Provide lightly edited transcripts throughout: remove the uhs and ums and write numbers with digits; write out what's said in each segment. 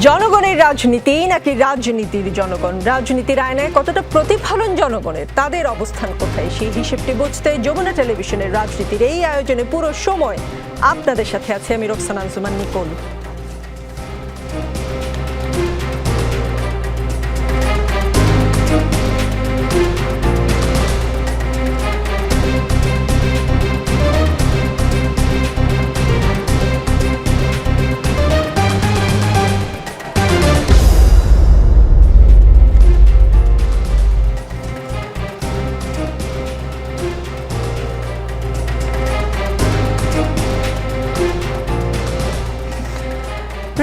জনগণের রাজনীতি নাকি রাজনীতির জনগণ, রাজনীতির আয়নায় কতটা প্রতিফলন জনগণের, তাদের অবস্থান কোথায়, সেই হিসেবটি বুঝতে যমুনা টেলিভিশনের রাজনীতির এই আয়োজনে পুরো সময় আপনাদের সাথে আছে আমি রোকসানা আঞ্জুমান নিকোল।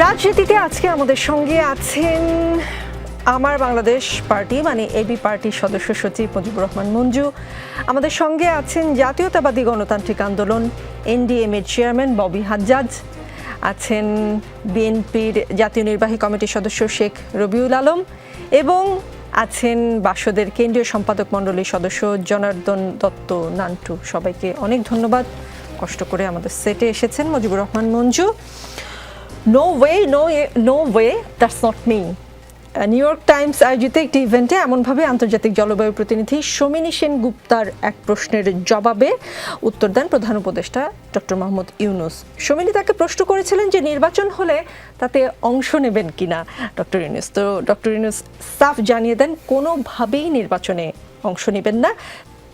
রাজনীতিতে আজকে আমাদের সঙ্গে আছেন আমার বাংলাদেশ পার্টি মানে এবি পার্টির সদস্য সচিব মুজিবুর রহমান মঞ্জু, আমাদের সঙ্গে আছেন জাতীয়তাবাদী গণতান্ত্রিক আন্দোলন এনডিএম-এর চেয়ারম্যান ববি হাজ্জাজ, আছেন বিএনপির জাতীয় নির্বাহী কমিটির সদস্য শেখ রবিউল আলম এবং আছেন বাসদের কেন্দ্রীয় সম্পাদক মণ্ডলীর সদস্য জনার্দন দত্ত নান্টু। সবাইকে অনেক ধন্যবাদ, কষ্ট করে আমাদের সেটে এসেছেন। Mujibur Rahman Manju, No way, that's not me. New York Times আয়োজিত একটি ইভেন্টে এমনভাবে আন্তর্জাতিক জলবায়ু প্রতিনিধি শমিনী সেনগুপ্তার এক প্রশ্নের জবাবে উত্তর দেন প্রধান উপদেষ্টা ডক্টর মোহাম্মদ ইউনূস। শমিনী তাকে প্রশ্ন করেছিলেন যে নির্বাচন হলে তাতে অংশ নেবেন কিনা ডক্টর ইউনূস। তো ডক্টর ইউনূস সাফ জানিয়ে দেন কোনোভাবেই নির্বাচনে অংশ নেবেন না।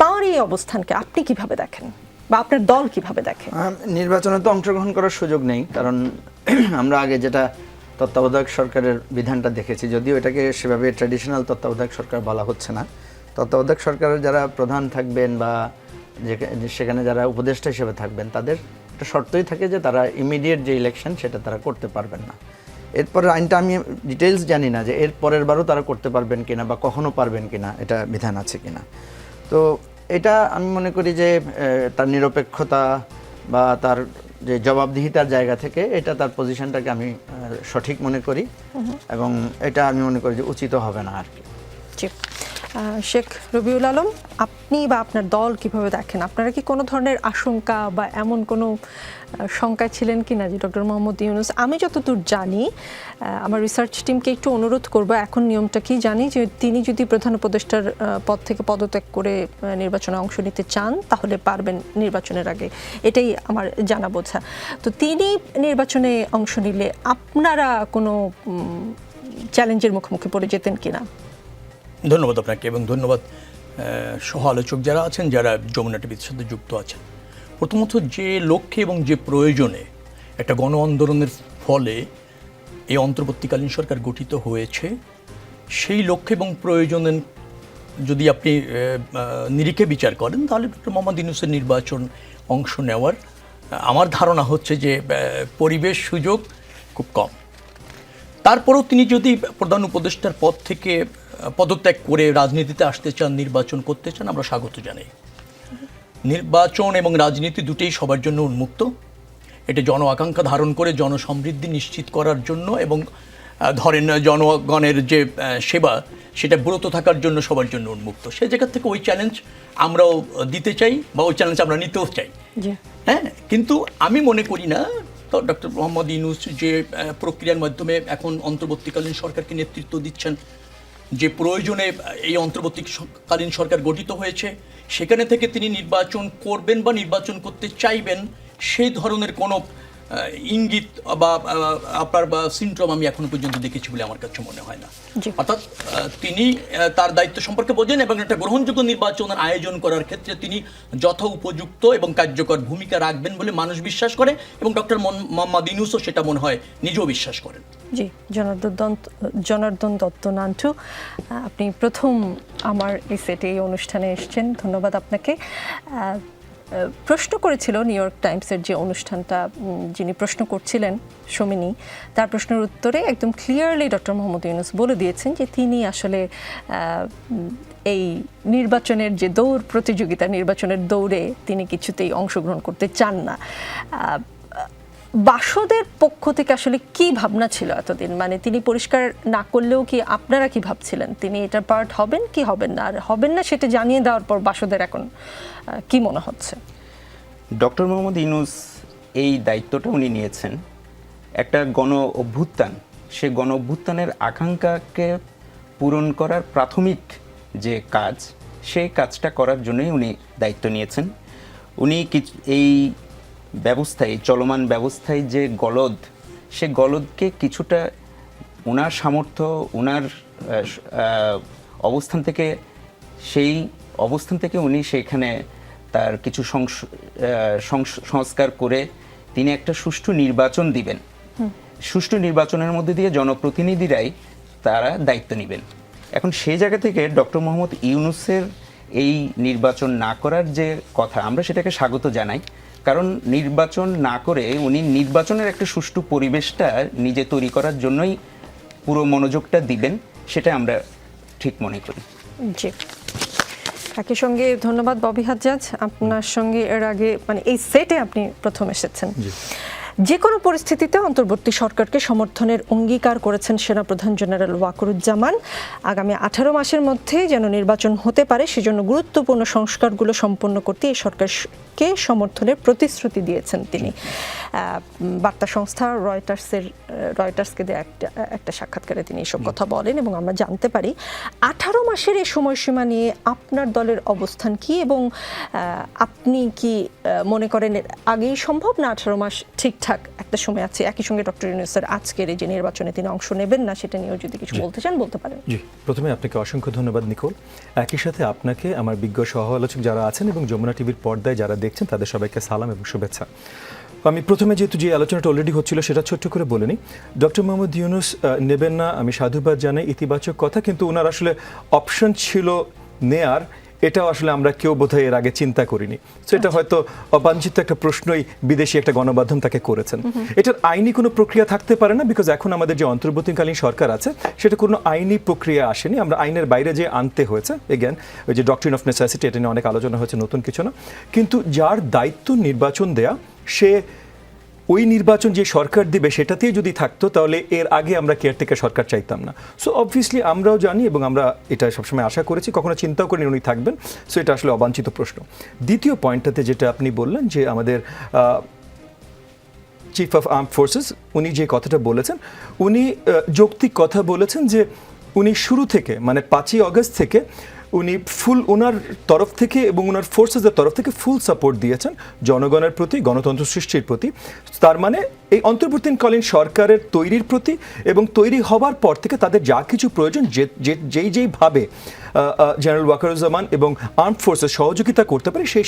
তাঁর এই অবস্থানকে আপনি কিভাবে দেখেন বা আপনার দল কিভাবে দেখে? নির্বাচনে তো অংশগ্রহণ করার সুযোগ নেই, কারণ আমরা আগে যেটা তত্ত্বাবধায়ক সরকারের বিধানটা দেখেছি, যদিও এটাকে সেভাবে ট্র্যাডিশনাল তত্ত্বাবধায়ক সরকার বলা হচ্ছে না। তত্ত্বাবধায়ক সরকারের যারা প্রধান থাকবেন বা সেখানে যারা উপদেষ্টা হিসেবে থাকবেন তাদের একটা শর্তই থাকে যে তারা ইমিডিয়েট যে ইলেকশন সেটা তারা করতে পারবেন না। এরপরের আইনটা আমি ডিটেলস জানি না যে এর পরের বারও তারা করতে পারবেন কিনা বা কখনো পারবেন কিনা, এটা বিধান আছে কিনা। তো এটা আমি মনে করি যে তার নিরপেক্ষতা বা তার যে জবাবদিহিতার জায়গা থেকে এটা তার পজিশনটাকে আমি সঠিক মনে করি এবং এটা আমি মনে করি যে উচিত হবে না আর কি। শেখ রবিউল আলম, আপনি বা আপনার দল কিভাবে দেখেন? আপনারা কি কোনো ধরনের আশঙ্কা বা এমন কোনো শঙ্কায় ছিলেন কি না যে ডক্টর মোহাম্মদ ইউনূস, আমি যতদূর জানি, আমার রিসার্চ টিমকে একটু অনুরোধ করবো, এখন নিয়মটা কি জানি যে তিনি যদি প্রধান উপদেষ্টার পদ থেকে পদত্যাগ করে নির্বাচনে অংশ নিতে চান তাহলে পারবেন নির্বাচনের আগে, এটাই আমার জানা বোঝা। তো তিনি নির্বাচনে অংশ নিলে আপনারা কোনো চ্যালেঞ্জের মুখোমুখি পড়ে যেতেন কিনা? ধন্যবাদ আপনাকে এবং ধন্যবাদ সহ আলোচক যারা আছেন, যারা যমুনা টিভির সাথে যুক্ত আছেন। প্রথমত, যে লক্ষ্যে এবং যে প্রয়োজনে একটা গণ আন্দোলনের ফলে এই অন্তর্বর্তীকালীন সরকার গঠিত হয়েছে, সেই লক্ষ্য এবং প্রয়োজনে যদি আপনি নিরিখে বিচার করেন তাহলে ডক্টর মোহাম্মদ ইউনূসের নির্বাচন অংশ নেওয়ার আমার ধারণা হচ্ছে যে পরিবেশ সুযোগ খুব কম। তারপরেও তিনি যদি প্রধান উপদেষ্টার পদ থেকে পদত্যাগ করে রাজনীতিতে আসতে চান, নির্বাচন করতে চান, আমরা স্বাগত জানাই। নির্বাচন এবং রাজনীতি দুটোই সবার জন্য উন্মুক্ত। এটা জন আকাঙ্ক্ষা ধারণ করে জনসমৃদ্ধি নিশ্চিত করার জন্য এবং ধরেন জনগণের যে সেবা সেটা ব্রত থাকার জন্য সবার জন্য উন্মুক্ত। সেই জায়গা থেকে ওই চ্যালেঞ্জ আমরাও দিতে চাই বা ওই চ্যালেঞ্জ আমরা নিতেও চাই। হ্যাঁ, কিন্তু আমি মনে করি না তো ডক্টর মোহাম্মদ ইউনূস যে প্রক্রিয়ার মাধ্যমে এখন অন্তর্বর্তীকালীন সরকারকে নেতৃত্ব দিচ্ছেন, যে প্রয়োজনে এই অন্তর্বর্তীকালীন সরকার গঠিত হয়েছে, সেখানে থেকে তিনি নির্বাচন করবেন বা নির্বাচন করতে চাইবেন সেই ধরনের কোনো ইঙ্গিত বা আপনার বা সিনড্রোম আমি এখনো পর্যন্ত দেখেছি বলে আমার কাছে মনে হয় না। অর্থাৎ তিনি তার দায়িত্ব সম্পর্কে বোঝেন এবং একটা গ্রহণযোগ্য নির্বাচনের আয়োজন করার ক্ষেত্রে তিনি যথা উপযুক্ত এবং কার্যকর ভূমিকা রাখবেন বলে মানুষ বিশ্বাস করে এবং ডক্টর মোহাম্মদ ইউনূসও সেটা মনে হয় নিজেও বিশ্বাস করেন। জি, জনার্দন দত্ত নান্টু, আপনি প্রথম আমার এই সেটে এই অনুষ্ঠানে এসেছেন, ধন্যবাদ আপনাকে। প্রশ্ন করেছিল নিউ ইয়র্ক টাইমসের যে অনুষ্ঠানটা, যিনি প্রশ্ন করছিলেন শমিনী, তার প্রশ্নের উত্তরে একদম ক্লিয়ারলি ডক্টর মোহাম্মদ ইউনূস বলে দিয়েছেন যে তিনি আসলে এই নির্বাচনের যে দৌড় প্রতিযোগিতা, নির্বাচনের দৌড়ে তিনি কিছুতেই অংশগ্রহণ করতে চান না। বাসদের পক্ষ থেকে আসলে কি ভাবনা ছিল এতদিন, মানে তিনি পরিষ্কার না করলেও কি আপনারা কি ভাবছিলেন তিনি এটার পার্ট হবেন কি হবেন না, আর হবেন না সেটা জানিয়ে দেওয়ার পর বাসদের এখন কি মনে হচ্ছে? ডক্টর মোহাম্মদ ইউনূস এই দায়িত্বটা উনি নিয়েছেন একটা গণ অভ্যুত্থান সে গণ অভ্যুত্থানের আকাঙ্ক্ষাকে পূরণ করার প্রাথমিক যে কাজ, সেই কাজটা করার জন্যই উনি দায়িত্ব নিয়েছেন। উনি এই ব্যবস্থায়, চলমান ব্যবস্থায় যে গলদ, সে গলদকে কিছুটা ওনার সামর্থ্য, ওনার অবস্থান থেকে, সেই অবস্থান থেকে উনি সেখানে তার কিছু সংস্কার করে তিনি একটা সুষ্ঠু নির্বাচন দিবেন। সুষ্ঠু নির্বাচনের মধ্যে দিয়ে জনপ্রতিনিধিরাই তারা দায়িত্ব নেবেন। এখন সেই জায়গা থেকে ডক্টর মোহাম্মদ ইউনূসের এই নির্বাচন না করার যে কথা, আমরা সেটাকে স্বাগত জানাই। কারণ নির্বাচন না করে উনি নির্বাচনের একটা সুষ্ঠু পরিবেশটা নিজে তৈরি করার জন্যই পুরো মনোযোগটা দিবেন, সেটা আমরা ঠিক মনে করি। জি, একই সঙ্গে ধন্যবাদ ববি হাজ্জাজ, আপনার সঙ্গে এর আগে মানে এই সেটে আপনি প্রথম এসেছেন। যে কোনো পরিস্থিতিতে অন্তর্বর্তী সরকারকে সমর্থনের অঙ্গীকার করেছেন সেনাপ্রধান জেনারেল ওয়াকারুজ্জামান। আগামী 18 মাসের মধ্যে যেন নির্বাচন হতে পারে সেজন্য গুরুত্বপূর্ণ সংস্কারগুলো সম্পন্ন করতে এই সরকারকে সমর্থনের প্রতিশ্রুতি দিয়েছেন তিনি। বার্তা সংস্থা রয়টার্সকে দেয়া একটা সাক্ষাৎকারে তিনি এসব কথা বলেন এবং আমরা জানতে পারি 18 মাসের এই সময়সীমা নিয়ে আপনার দলের অবস্থান কি এবং আপনি কি মনে করেন আগেই সম্ভব না 18 মাস ঠিকঠাক একটা সময় আছে? একই সঙ্গে ডক্টর ইউনূসের আজকের এই যে নির্বাচনে তিনি অংশ নেবেন না সেটা নিয়েও যদি কিছু বলতে চান বলতে পারেন। জি, প্রথমে আপনাকে অসংখ্য ধন্যবাদ নিকোল। একই সাথে আপনাকে, আমার বিজ্ঞ সহ আলোচক যারা আছেন এবং যমুনা টিভির পর্দায় যারা দেখছেন তাদের সবাইকে সালাম এবং শুভেচ্ছা। আমি প্রথমে যেহেতু যে আলোচনাটা অলরেডি হচ্ছিল সেটা ছোট্ট করে বলে নিই। ডক্টর মোহাম্মদ ইউনূস নেবেন না, আমি সাধুবাদ জানাই, ইতিবাচক কথা, কিন্তু ওনার আসলে অপশন ছিল নেয়ার, এটাও আসলে আমরা কেউ বোধহয় এর আগে চিন্তা করিনি। তো এটা হয়তো অবাঞ্ছিত একটা প্রশ্নই বিদেশি একটা গণমাধ্যম তাকে করেছেন। এটার আইনি কোনো প্রক্রিয়া থাকতে পারে না, বিকজ এখন আমাদের যে অন্তর্বর্তীকালীন সরকার আছে সেটা কোনো আইনি প্রক্রিয়া আসেনি, আমরা আইনের বাইরে যে আনতে হয়েছে। এগেন ওই যে ডক্ট্রিন অফ নেসেসিটি, এটা নিয়ে অনেক আলোচনা হয়েছে, নতুন কিছু না। কিন্তু যার দায়িত্ব নির্বাচন দেয়া, সে ওই নির্বাচন যে সরকার দিবে সেটাতেই যদি থাকতো তাহলে এর আগে আমরা কেয়ারটেকার সরকার চাইতাম না। সো অবভিয়াসলি আমরাও জানি এবং আমরা এটা সবসময় আশা করেছি, কখনো চিন্তাও করিনি উনি থাকবেন। সো এটা আসলে অবাঞ্ছিত প্রশ্ন। দ্বিতীয় পয়েন্টটাতে যেটা আপনি বললেন যে আমাদের চিফ অফ আর্মড ফোর্সেস, উনি যে কথাটা বলেছেন, উনি যৌক্তিক কথা বলেছেন যে উনি শুরু থেকে মানে 5ই অগস্ট থেকে উনি ফুল ওনার তরফ থেকে এবং ওনার ফোর্সেসের তরফ থেকে ফুল সাপোর্ট দিয়েছেন জনগণের প্রতি, গণতন্ত্র সৃষ্টির প্রতি। তার মানে এই অন্তর্বর্তীকালীন সরকারের তৈরির প্রতি এবং তৈরি হবার পর থেকে তাদের যা কিছু প্রয়োজন, যেইভাবে জেনারেল ওয়াকারুজ্জামান এবং আর্মড ফোর্সেস সহযোগিতা করতে পারে সেই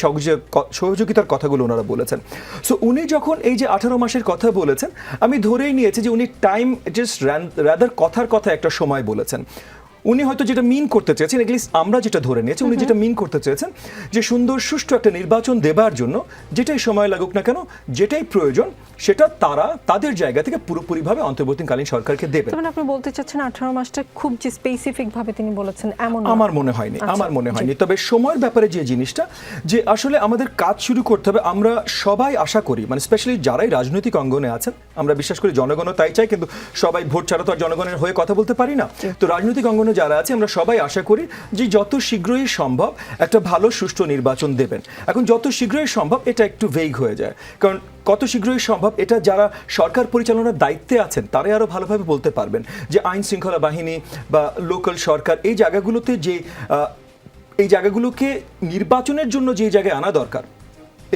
সহযোগিতার কথাগুলো ওনারা বলেছেন। সো উনি যখন এই যে 18 মাসের কথা বলেছেন, আমি ধরেই নিয়েছি যে উনি টাইম জাস্ট রাদার কথার কথা একটা সময় বলেছেন। উনি হয়তো যেটা মিন করতে চেয়েছেন, এটলিস্ট আমরা যেটা ধরে নিয়েছি, উনি যেটা মিন করতে চেয়েছেন যে সুন্দর সুষ্ঠু একটা নির্বাচন দেবার জন্য যেটাই সময় লাগুক না কেন, যেটাই প্রয়োজন সেটা তারা তাদের জায়গা থেকে পুরোপুরিভাবে অন্তর্বর্তীকালীন সরকারকে দেবে। তবে আপনি বলতে চাচ্ছেন 18 মাসটা খুব যে স্পেসিফিক ভাবে তিনি বলেছেন এমন আমার মনে হয়নি। তবে সময়ের ব্যাপারে যে জিনিসটা, যে আসলে আমাদের কাজ শুরু করতে হবে, আমরা সবাই আশা করি, মানে স্পেশালি যারাই রাজনৈতিক অঙ্গনে আছেন, আমরা বিশ্বাস করি জনগণও তাই চাই, কিন্তু সবাই ভোট ছাড়া তো আর জনগণের হয়ে কথা বলতে পারি না। তো রাজনৈতিক অঙ্গনে যারা আছে আমরা সবাই আশা করি যে যত শীঘ্রই সম্ভব একটা ভালো সুষ্ঠু নির্বাচন দেবেন। এখন যত শীঘ্রই সম্ভব এটা একটু ভেগ হয়ে যায়, কারণ কত শীঘ্রই সম্ভব এটা যারা সরকার পরিচালনার দায়িত্বে আছেন তারাই আরও ভালোভাবে বলতে পারবেন যে আইন শৃঙ্খলা বাহিনী বা লোকাল সরকার এই জায়গাগুলোতে এই জায়গাগুলোকে নির্বাচনের জন্য যে জায়গায় আনা দরকার,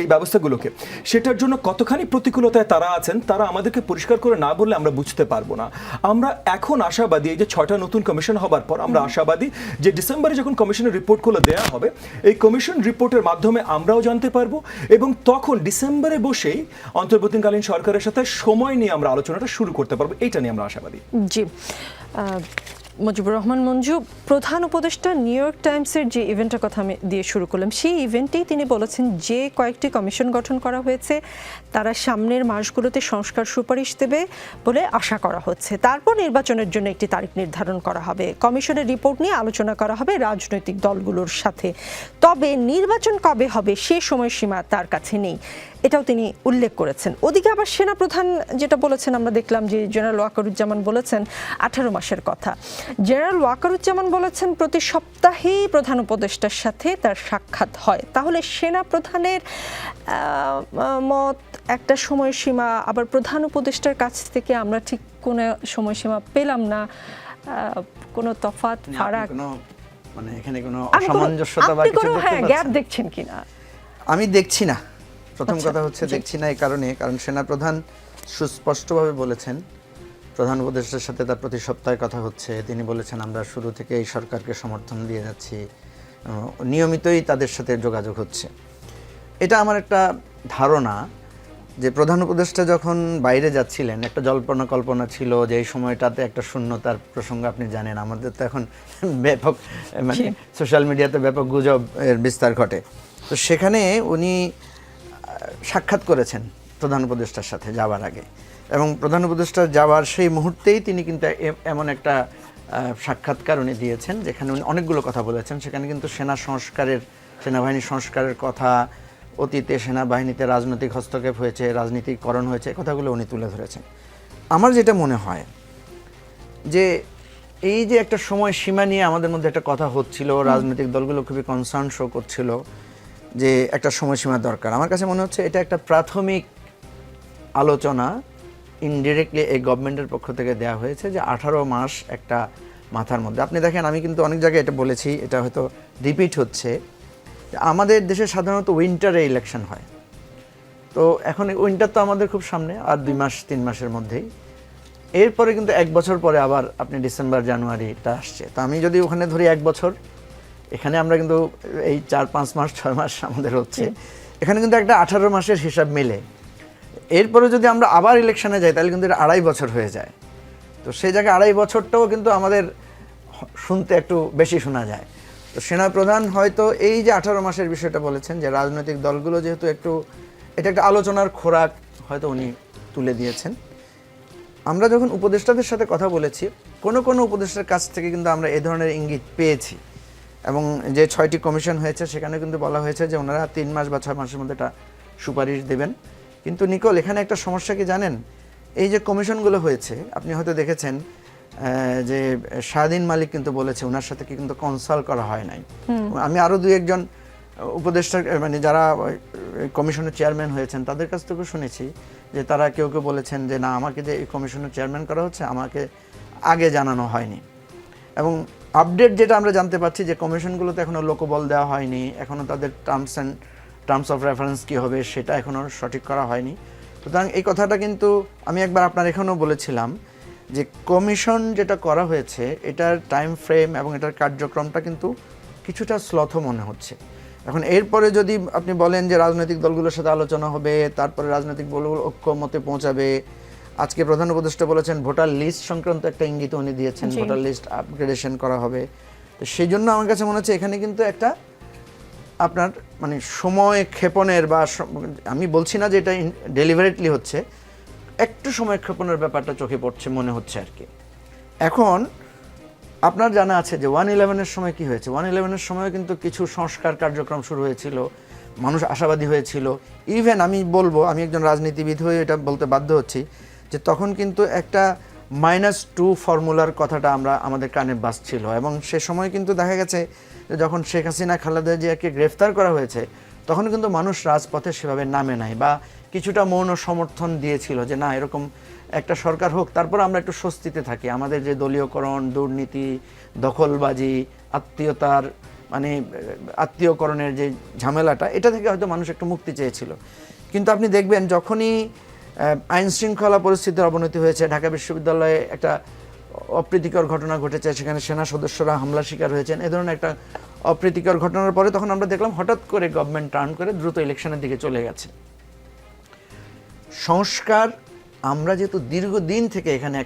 এই ব্যবস্থাগুলোকে, সেটার জন্য কতখানি প্রতিকূলতায় তারা আছেন তারা আমাদেরকে পরিষ্কার করে না বললে আমরা বুঝতে পারবো না। আমরা এখন আশাবাদী, এই যে 6টা নতুন কমিশন হবার পর আমরা আশাবাদী যে ডিসেম্বরে যখন কমিশনের রিপোর্টগুলো দেওয়া হবে, এই কমিশন রিপোর্টের মাধ্যমে আমরাও জানতে পারবো এবং তখন ডিসেম্বরে বসেই অন্তর্বর্তীকালীন সরকারের সাথে সময় নিয়ে আমরা আলোচনাটা শুরু করতে পারবো, এইটা নিয়ে আমরা আশাবাদী। জি, মুজিবুর রহমান মঞ্জু, প্রধান উপদেষ্টা নিউ ইয়র্ক টাইমসের যে ইভেন্টের কথা আমি দিয়ে শুরু করলাম, সেই ইভেন্টেই তিনি বলেছেন যে কয়েকটি কমিশন গঠন করা হয়েছে তারা সামনের মাসগুলোতে সংস্কার সুপারিশ দেবে বলে আশা করা হচ্ছে। তারপর নির্বাচনের জন্য একটি তারিখ নির্ধারণ করা হবে, কমিশনের রিপোর্ট নিয়ে আলোচনা করা হবে রাজনৈতিক দলগুলোর সাথে। তবে নির্বাচন কবে হবে সে সময়সীমা তার কাছে নেই, এটাও তিনি উল্লেখ করেছেন। ওদিকে আবার সেনাপ্রধান যেটা বলেছেন, আমরা দেখলাম যে জেনারেল ওয়াকারুজ্জামান বলেছেন 18 মাসের কথা। জেনারেল ওয়াকারুজ্জামান বলেছেন প্রতি সপ্তাহেই প্রধান উপদেষ্টার সাথে তার সাক্ষাৎ হয়। তাহলে সেনাপ্রধানের মত একটা সময়সীমা, আবার প্রধান উপদেষ্টার কাছ থেকে আমরা ঠিক কোনো সময়সীমা পেলাম না, কোনো তফাৎ আপনি ফারাক কোনো মানে এখানে কোনো আমি কোনো- অসামঞ্জস্যতা বা আপনি কিছু কোনো দেখতে হ্যাঁ গ্যাপ পাচ্ছেন? দেখছেন কিনা? আমি দেখছি না। প্রথম আচ্ছা, কথা হচ্ছে জি। দেখছি না এই কারণে, কারণ সেনাপ্রধান সুস্পষ্টভাবে বলেছেন, প্রধান উপদেষ্টার সাথে তার প্রতি সপ্তাহে কথা হচ্ছে, তিনি বলেছেন আমরা শুরু থেকে এই সরকারকে সমর্থন দিয়ে যাচ্ছি, নিয়মিতই তাদের সাথে যোগাযোগ হচ্ছে। এটা আমার একটা ধারণা যে প্রধান উপদেষ্টা যখন বাইরে যাচ্ছিলেন একটা জল্পনা কল্পনা ছিল যে এই সময়টাতে একটা শূন্যতার প্রসঙ্গ, আপনি জানেন আমাদের তো এখন ব্যাপক মানে সোশ্যাল মিডিয়াতে ব্যাপক গুজব এর বিস্তার ঘটে। তো সেখানে উনি সাক্ষাৎ করেছেন প্রধান উপদেষ্টার সাথে যাওয়ার আগে, এবং প্রধান উপদেষ্টা যাওয়ার সেই মুহূর্তেই তিনি কিন্তু এমন একটা সাক্ষাৎকার উনি দিয়েছেন যেখানে উনি অনেকগুলো কথা বলেছেন। সেখানে কিন্তু সেনাবাহিনী সংস্কারের কথা, অতীতে সেনাবাহিনীতে রাজনৈতিক হস্তক্ষেপ হয়েছে, রাজনীতিকরণ হয়েছে, কথাগুলো উনি তুলে ধরেছেন। আমার যেটা মনে হয় যে এই যে একটা সময় সীমা নিয়ে আমাদের মধ্যে একটা কথা হচ্ছিল, রাজনৈতিক দলগুলো খুবই কনসার্ন শো করছিল যে একটা সময়সীমা দরকার। আমার কাছে মনে হচ্ছে এটা একটা প্রাথমিক আলোচনা ইনডিরেক্টলি এই গভর্নমেন্টের পক্ষ থেকে দেওয়া হয়েছে যে 18 মাস একটা মাথার মধ্যে। আপনি দেখেন আমি কিন্তু অনেক জায়গায় এটা বলেছি, এটা হয়তো রিপিট হচ্ছে, আমাদের দেশে সাধারণত উইন্টারে ইলেকশন হয়। তো এখন উইন্টার তো আমাদের খুব সামনে, আর 2 মাস 3 মাসের মধ্যেই। এরপরে কিন্তু 1 বছর পরে আবার আপনি ডিসেম্বর জানুয়ারিটা আসছে। তো আমি যদি ওখানে ধরি 1 বছর, এখানে আমরা কিন্তু এই 4-5 মাস 6 মাস আমাদের হচ্ছে, এখানে কিন্তু একটা 18 মাসের হিসাব মেলে। এরপরে যদি আমরা আবার ইলেকশনে যাই তাহলে কিন্তু এটা 2.5 বছর হয়ে যায়। তো সেই জায়গায় 2.5 বছরটাও কিন্তু আমাদের শুনতে একটু বেশি শোনা যায়। তো সেনাপ্রধান হয়তো এই যে 18 মাসের বিষয়টা বলেছেন যে রাজনৈতিক দলগুলো যেহেতু এটা একটা আলোচনার খোরাক হয়তো উনি তুলে দিয়েছেন। আমরা যখন উপদেষ্টাদের সাথে কথা বলেছি, কোনো উপদেষ্টার কাছ থেকে কিন্তু আমরা এই ধরনের ইঙ্গিত পেয়েছি, এবং যে 6টি কমিশন হয়েছে সেখানে কিন্তু বলা হয়েছে যে ওনারা 3 মাস বা 6 মাসের মধ্যে এটা সুপারিশ দেবেন। কিন্তু নিকোল, এখানে একটা সমস্যা কি জানেন? এই যে কমিশনগুলো হয়েছে, আপনি হয়তো দেখেছেন যে শাহদিন মালিক কিন্তু বলেছে ওনার সাথে কিন্তু কনসাল্ট করা হয় নাই। আমি আরও 2-1 জন উপদেষ্টা মানে যারা কমিশনের চেয়ারম্যান হয়েছেন তাদের কাছ থেকেও শুনেছি যে তারা কেউ বলেছেন যে না, আমাকে যে এই কমিশনের চেয়ারম্যান করা হচ্ছে আমাকে আগে জানানো হয়নি। এবং আপডেট যেটা আমরা জানতে পারছি যে কমিশনগুলোতে এখনও লোকবল দেওয়া হয়নি, এখনও তাদের টার্মস অফ রেফারেন্স কী হবে সেটা এখনও সঠিক করা হয়নি। সুতরাং এই কথাটা কিন্তু আমি একবার আপনার এখানেও বলেছিলাম যে কমিশন যেটা করা হয়েছে এটার টাইম ফ্রেম এবং এটার কার্যক্রমটা কিন্তু কিছুটা শ্লথ মনে হচ্ছে। এখন এরপরে যদি আপনি বলেন যে রাজনৈতিক দলগুলোর সাথে আলোচনা হবে, তারপরে রাজনৈতিক দলগুলো ঐক্যমতে পৌঁছাবে, আজকে প্রধান উপদেষ্টা বলেছেন ভোটার লিস্ট সংক্রান্ত একটা ইঙ্গিত উনি দিয়েছেন, ভোটার লিস্ট আপগ্রেডেশন করা হবে। তো সেই জন্য আমার কাছে মনে হচ্ছে এখানে কিন্তু একটা আপনার মানে সময় ক্ষেপণের বা আমি বলছি না যে এটা ডেলিভারেটলি হচ্ছে, একটু সময় ক্ষেপণের ব্যাপারটা চোখে পড়ছে মনে হচ্ছে আর কি। এখন আপনার জানা আছে যে 1/11-এর সময় কি হয়েছে? 1/11-এর সময় কিন্তু কিছু সংস্কার কার্যক্রম শুরু হয়েছিল, মানুষ আশাবাদী হয়েছিল। ইভেন আমি বলবো, আমি একজন রাজনীতিবিদ হয়ে এটা বলতে বাধ্য হচ্ছি যে তখন কিন্তু একটা -2 ফর্মুলার কথাটা আমাদের কানে বাজছিল, এবং সে সময় কিন্তু দেখা গেছে যে যখন শেখ হাসিনা খালেদা জিয়াকে গ্রেফতার করা হয়েছে তখন কিন্তু মানুষ রাজপথে সেভাবে নামে নাই, বা কিছুটা মৌন সমর্থন দিয়েছিল যে না, এরকম একটা সরকার হোক, তারপর আমরা একটু স্বস্তিতে থাকি। আমাদের যে দলীয়করণ, দুর্নীতি, দখলবাজি, আত্মীয়করণের যে ঝামেলাটা, এটা থেকে হয়তো মানুষ একটু মুক্তি চেয়েছিল। কিন্তু আপনি দেখবেন যখনই আইন শৃঙ্খলা পরিস্থিতির অবনতি হয়েছে, ঢাকা বিশ্ববিদ্যালয়ে একটা অপ্রীতিকর ঘটনা ঘটেছে, সেখানে সেনা সদস্যরা হামলা শিকার হয়েছেন, এ ধরনের একটা অপ্রীতিকর ঘটনার পরে তখন আমরা দেখলাম হঠাৎ করে গভর্নমেন্ট টার্ন করে দ্রুত ইলেকশনের দিকে চলে গেছে। সংস্কার আমরা যেহেতু দীর্ঘদিন থেকে এখানে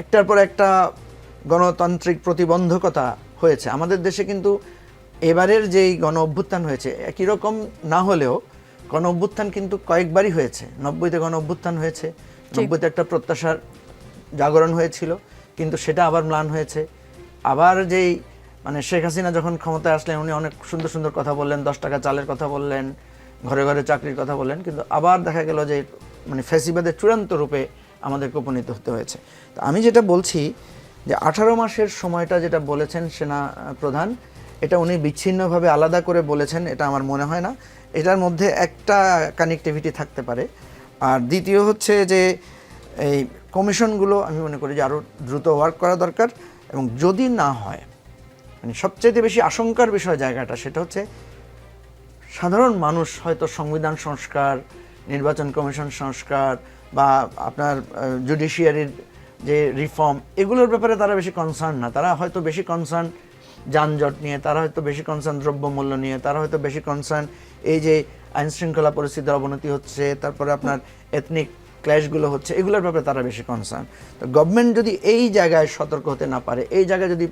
একটার পর একটা গণতান্ত্রিক প্রতিবন্ধকতা হয়েছে আমাদের দেশে, কিন্তু এবারের যেই গণ অভ্যুত্থান হয়েছে একই রকম না হলেও গণ অভ্যুত্থান কিন্তু কয়েকবারই হয়েছে। 90-তে গণ অভ্যুত্থান হয়েছে, 90-তে একটা প্রত্যাশার জাগরণ হয়েছিল, কিন্তু সেটা আবার ম্লান হয়েছে। আবার যেই মানে শেখ হাসিনা যখন ক্ষমতায় আসলেন উনি অনেক সুন্দর সুন্দর কথা বললেন, 10 টাকা চালের কথা বললেন, ঘরে ঘরে চাকরির কথা বললেন, কিন্তু আবার দেখা গেল যে মানে ফ্যাসিবাদের চূড়ান্ত রূপে আমাদেরকে উপনীত হতে হয়েছে। তো আমি যেটা বলছি যে 18 মাসের সময়টা যেটা বলেছেন সেনা প্রধান, এটা উনি বিচ্ছিন্নভাবে আলাদা করে বলেছেন এটা আমার মনে হয় না। এটার মধ্যে একটা কানেক্টিভিটি থাকতে পারে। আর দ্বিতীয় হচ্ছে যে এই কমিশনগুলো আমি মনে করি যে আরও দ্রুত ওয়ার্ক করা দরকার, এবং যদি না হয় মানে সবচেয়ে বেশি আশঙ্কার বিষয় জায়গাটা সেটা হচ্ছে সাধারণ মানুষ হয়তো সংবিধান সংস্কার, নির্বাচন কমিশন সংস্কার বা আপনার জুডিশিয়ারির যে রিফর্ম এগুলোর ব্যাপারে তারা বেশি কনসার্ন না, তারা হয়তো বেশি কনসার্ন যানজট নিয়ে, তারা হয়তো বেশি কনসার্ন দ্রব্যমূল্য নিয়ে, তারা হয়তো বেশি কনসার্ন এই যে আইন শৃঙ্খলা পরিস্থিতির অবনতি হচ্ছে, তারপরে আপনার এথনিক ক্ল্যাশগুলো হচ্ছে, এগুলোর ব্যাপারে তারা বেশি কনসার্ন। তো গভর্নমেন্ট যদি এই জায়গায় সতর্ক হতে না পারে, এই জায়গায় যদি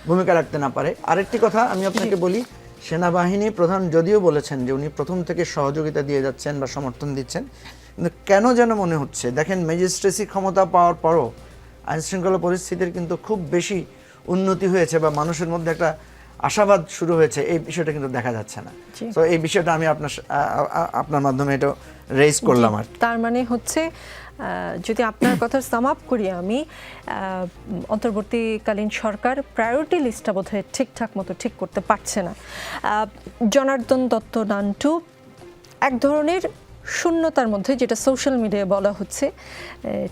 ভূমিকা রাখতে না পারে, আরেকটি কথা আমি আপনাকে বলি, সেনাবাহিনী প্রধান যদিও বলেছেন যে উনি প্রথম থেকে সহযোগিতা দিয়ে যাচ্ছেন বা সমর্থন দিচ্ছেন, কিন্তু কেন যেন মনে হচ্ছে, দেখেন ম্যাজিস্ট্রেসি ক্ষমতা পাওয়ার পরও আইন শৃঙ্খলা পরিস্থিতির কিন্তু খুব বেশি উন্নতি হয়েছে বা মানুষের মধ্যে একটা আশাবাদ শুরু হয়েছে, এই বিষয়টা কিন্তু দেখা যাচ্ছে না। তো এই বিষয়টা আমি আপনার মাধ্যমে এটা রেজ করলাম। আর তার মানে হচ্ছে যদি আপনার কথা সাম আপ করি আমি, অন্তর্বর্তীকালীন সরকার প্রায়োরিটি লিস্টটা বোধহয় ঠিকঠাক মতো ঠিক করতে পারছে না। জনার্দন দত্ত নান্টু এক ধরনের শূন্যতার মধ্যে, যেটা সোশ্যাল মিডিয়ায় বলা হচ্ছে,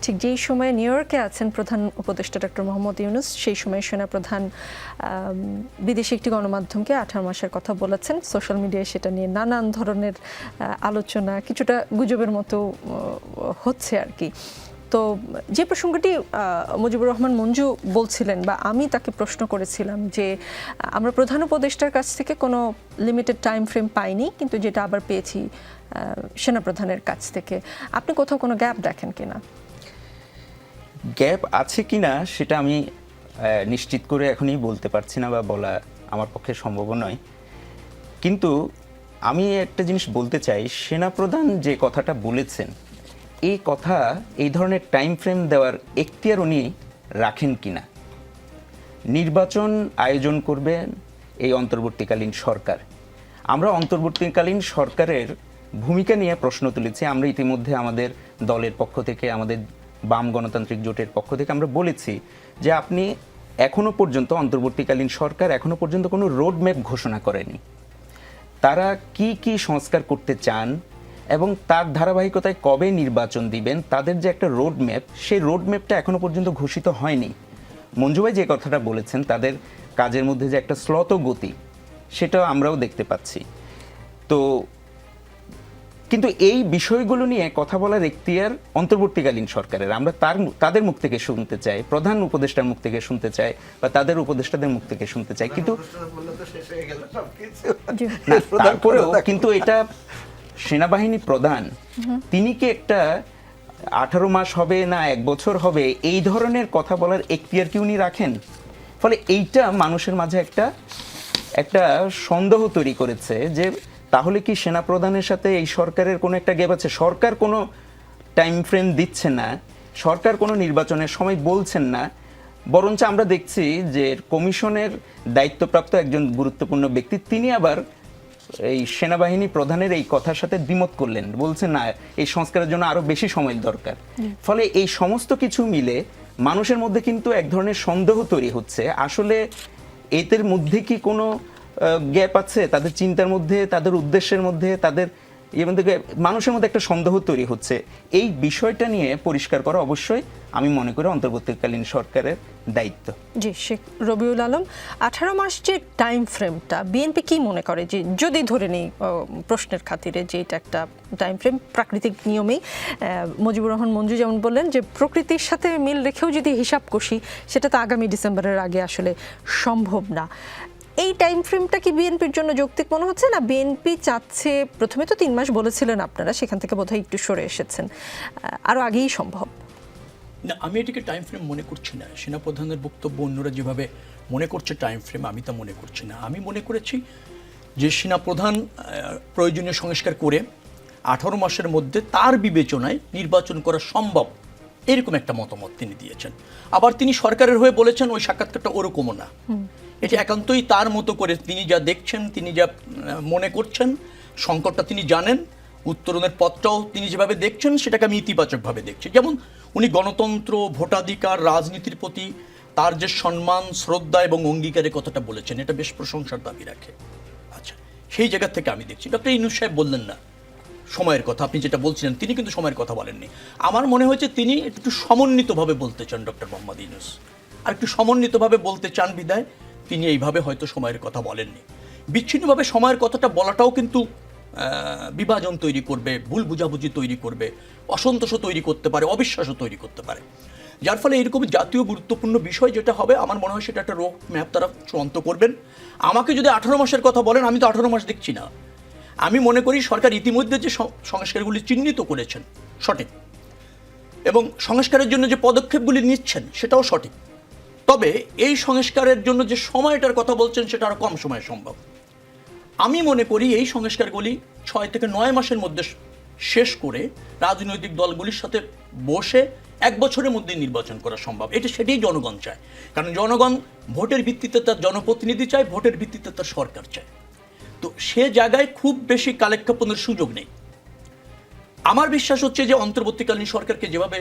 ঠিক যেই সময়ে নিউ ইয়র্কে আছেন প্রধান উপদেষ্টা ডক্টর মোহাম্মদ ইউনূস, সেই সময় সেনাপ্রধান বিদেশি একটি গণমাধ্যমকে 18 মাসের কথা বলেছেন। সোশ্যাল মিডিয়ায় সেটা নিয়ে নানান ধরনের আলোচনা, কিছুটা গুজবের মতো হচ্ছে আর কি। তো যে প্রসঙ্গটি মুজিবুর রহমান মঞ্জু বলছিলেন বা আমি তাকে প্রশ্ন করেছিলাম যে আমরা প্রধান উপদেষ্টার কাছ থেকে কোনো লিমিটেড টাইম ফ্রেম পাইনি, কিন্তু যেটা আবার পেয়েছি সেনাপ্রধানের কাছ থেকে, আপনি কোথাও কোনো গ্যাপ দেখেন কিনা? গ্যাপ আছে কিনা সেটা আমি নিশ্চিত করে এখনই বলতে পারছি না বা বলা আমার পক্ষে সম্ভব নয়, কিন্তু আমি একটা জিনিস বলতে চাই, সেনাপ্রধান যে কথাটা বলেছেন এই কথা, এই ধরনের টাইম ফ্রেম দেওয়ার এখতিয়ার উনি রাখেন কিনা। নির্বাচন আয়োজন করবেন এই অন্তর্বর্তীকালীন সরকার। আমরা অন্তর্বর্তীকালীন সরকারের ভূমিকা নিয়ে প্রশ্ন তুলেছি। আমরা ইতিমধ্যে আমাদের দলের পক্ষ থেকে, আমাদের বাম গণতান্ত্রিক জোটের পক্ষ থেকে আমরা বলেছি যে আপনি এখনো পর্যন্ত, অন্তর্বর্তীকালীন সরকার এখনো পর্যন্ত কোনো রোড ম্যাপ ঘোষণা করেনি। তারা কি কি সংস্কার করতে চান এবং তার ধারাবাহিকতায় কবে নির্বাচন দিবেন, তাদের যে একটা রোড ম্যাপ, সেই রোড ম্যাপটা এখনো পর্যন্ত ঘোষিত হয়নি। মঞ্জু ভাই যে কথাটা বলেছেন, তাদের কাজের মধ্যে যে একটা শ্লথ গতি, সেটাও আমরাও দেখতে পাচ্ছি। তো কিন্তু এই বিষয়গুলো নিয়ে কথা বলার এখতিয়ার অন্তর্বর্তীকালীন সরকারের। আমরা তাদের মুখ থেকে শুনতে চাই, প্রধান উপদেষ্টার মুখ থেকে শুনতে চাই বা তাদের উপদেষ্টাদের মুখ থেকে শুনতে চাই, কিন্তু না, তারপরেও কিন্তু এটা সেনাবাহিনী প্রধান, তিনি কি একটা 18 মাস হবে না 1 বছর হবে এই ধরনের কথা বলার এখতিয়ার কি উনি রাখেন? ফলে এইটা মানুষের মাঝে একটা সন্দেহ তৈরি করেছে যে তাহলে কি সেনাপ্রধানের সাথে এই সরকারের কোনো একটা গ্যাপ আছে। সরকার কোনো টাইম ফ্রেম দিচ্ছে না, সরকার কোনো নির্বাচনের সময় বলছেন না, বরঞ্চ আমরা দেখছি যে কমিশনের দায়িত্বপ্রাপ্ত একজন গুরুত্বপূর্ণ ব্যক্তি, তিনি আবার এই সেনাবাহিনী প্রধানের এই কথার সাথে দ্বিমত করলেন, বলছেন না, এই সংস্কারের জন্য আরো বেশি সময় দরকার। ফলে এই সমস্ত কিছু মিলে মানুষের মধ্যে কিন্তু এক ধরনের সন্দেহ তৈরি হচ্ছে, আসলে এদের মধ্যে কি কোনো গ্যাপ আছে, তাদের চিন্তার মধ্যে, তাদের উদ্দেশ্যের মধ্যে, তাদের মানুষের মধ্যে একটা সন্দেহ তৈরি হচ্ছে। এই বিষয়টা নিয়ে পরিষ্কার করা অবশ্যই আমি মনে করি অন্তর্বর্তীকালীন সরকারের দায়িত্ব। জি, শেখ রবিউল আলম, 18 মাস যে টাইম ফ্রেমটা বিএনপি কি মনে করে, যে যদি ধরে নেই প্রশ্নের খাতিরে যে এটা একটা টাইম ফ্রেম প্রাকৃতিক নিয়মেই, মুজিবুর রহমান মঞ্জু যেমন বললেন যে প্রকৃতির সাথে মিল রেখেও যদি হিসাব কষি, সেটা তো আগামী ডিসেম্বরের আগে আসলে সম্ভব না। এই টাইম ফ্রেমটা কি বিএনপির জন্য যৌক্তিক মনে হচ্ছে না? বিএনপি চাচ্ছে, প্রথমে তো 3 মাস বলেছিলেন আপনারা, সেখান থেকে বোধহয় একটু সরে এসেছেন, আরও আগেই সম্ভব না। আমি এটাকে টাইম ফ্রেম মনে করছি না। সেনাপ্রধানের বক্তব্য অন্যরা যেভাবে মনে করছে টাইম ফ্রেম, আমি তা মনে করছি না। আমি মনে করেছি যে সেনাপ্রধান প্রয়োজনীয় সংস্কার করে 18 মাসের মধ্যে তার বিবেচনায় নির্বাচন করা সম্ভব, এরকম একটা মতামত তিনি দিয়েছেন। আবার তিনি সরকারের হয়ে বলেছেন ওই সাক্ষাৎকারটা ওরকমও না, এটি একান্তই তার মতো করে তিনি যা দেখছেন, তিনি যা মনে করছেন, সংকটটা তিনি জানেন, উত্তরণের পথটাও তিনি যেভাবে দেখছেন সেটাকে আমি ইতিবাচকভাবে দেখছি। যেমন উনি গণতন্ত্র, ভোটাধিকার, রাজনীতির প্রতি তার যে সম্মান, শ্রদ্ধা এবং অঙ্গীকারের কথাটা বলেছেন, এটা বেশ প্রশংসার দাবি রাখে। আচ্ছা, সেই জায়গা থেকে আমি দেখছি। ডক্টর ইউনূস সাহেব বললেন না সময়ের কথা আপনি যেটা বলছিলেন, তিনি কিন্তু সময়ের কথা বলেননি। আমার মনে হয়েছে তিনি একটু সমন্বিতভাবে বলতে চান ডক্টর মোহাম্মদ ইউনূস, আর একটু সমন্বিতভাবে বলতে চান বিধায় তিনি এইভাবে হয়তো সময়ের কথা বলেননি। বিচ্ছিন্নভাবে সময়ের কথাটা বলাটাও কিন্তু বিভাজন তৈরি করবে, ভুল বুঝাবুঝি তৈরি করবে, অসন্তোষও তৈরি করতে পারে, অবিশ্বাসও তৈরি করতে পারে। যার ফলে এরকম জাতীয় গুরুত্বপূর্ণ বিষয় যেটা হবে, আমার মনে হয় সেটা একটা রোড ম্যাপ তারা চূড়ান্ত করবেন। আমাকে যদি 18 মাসের কথা বলেন, আমি তো 18 মাস দেখছি না। আমি মনে করি সরকার ইতিমধ্যে যে সংস্কারগুলি চিহ্নিত করেছেন সঠিক, এবং সংস্কারের জন্য যে পদক্ষেপগুলি নিচ্ছেন সেটাও সঠিক। তবে এই সংস্কারের জন্য যে সময়টার কথা বলছেন সেটা আরও কম সময়ে সম্ভব। আমি মনে করি এই সংস্কারগুলি 6 থেকে 9 মাসের মধ্যে শেষ করে রাজনৈতিক দলগুলির সাথে বসে 1 বছরের মধ্যে নির্বাচন করা সম্ভব। সেটাই জনগণ চায়, কারণ জনগণ ভোটের ভিত্তিতে তার জনপ্রতিনিধি চায়, ভোটের ভিত্তিতে তার সরকার চায়। তো সে জায়গায় খুব বেশি কালেক্ষেপণের সুযোগ নেই। আমার বিশ্বাস হচ্ছে যে অন্তর্বর্তীকালীন সরকারকে যেভাবে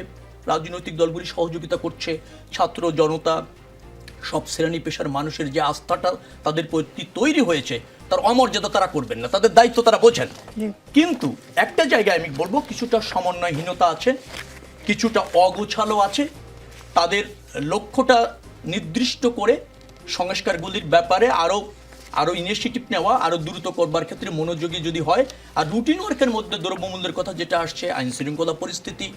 রাজনৈতিক দলগুলি সহযোগিতা করছে, ছাত্র জনতা, সব শ্রেণী পেশার মানুষের যে আস্থাটা তাদের প্রতি তৈরি হয়েছে, তার অমর্যাদা তারা করবেন না, তাদের দায়িত্ব তারা বোঝেন। কিন্তু একটা জায়গায় আমি বলবো কিছুটা সমন্বয়হীনতা আছে, কিছুটা অগোছালো আছে। তাদের লক্ষ্যটা নির্দিষ্ট করে সংস্কারগুলির ব্যাপারে আরও ইনিশিয়েটিভ নেওয়া, আরও দ্রুত করবার ক্ষেত্রে মনোযোগী যদি হয়। আর রুটিন ওয়ার্কের মধ্যে দ্রব্যমূল্যের কথা যেটা আসছে, আইন শৃঙ্খলা পরিস্থিতি,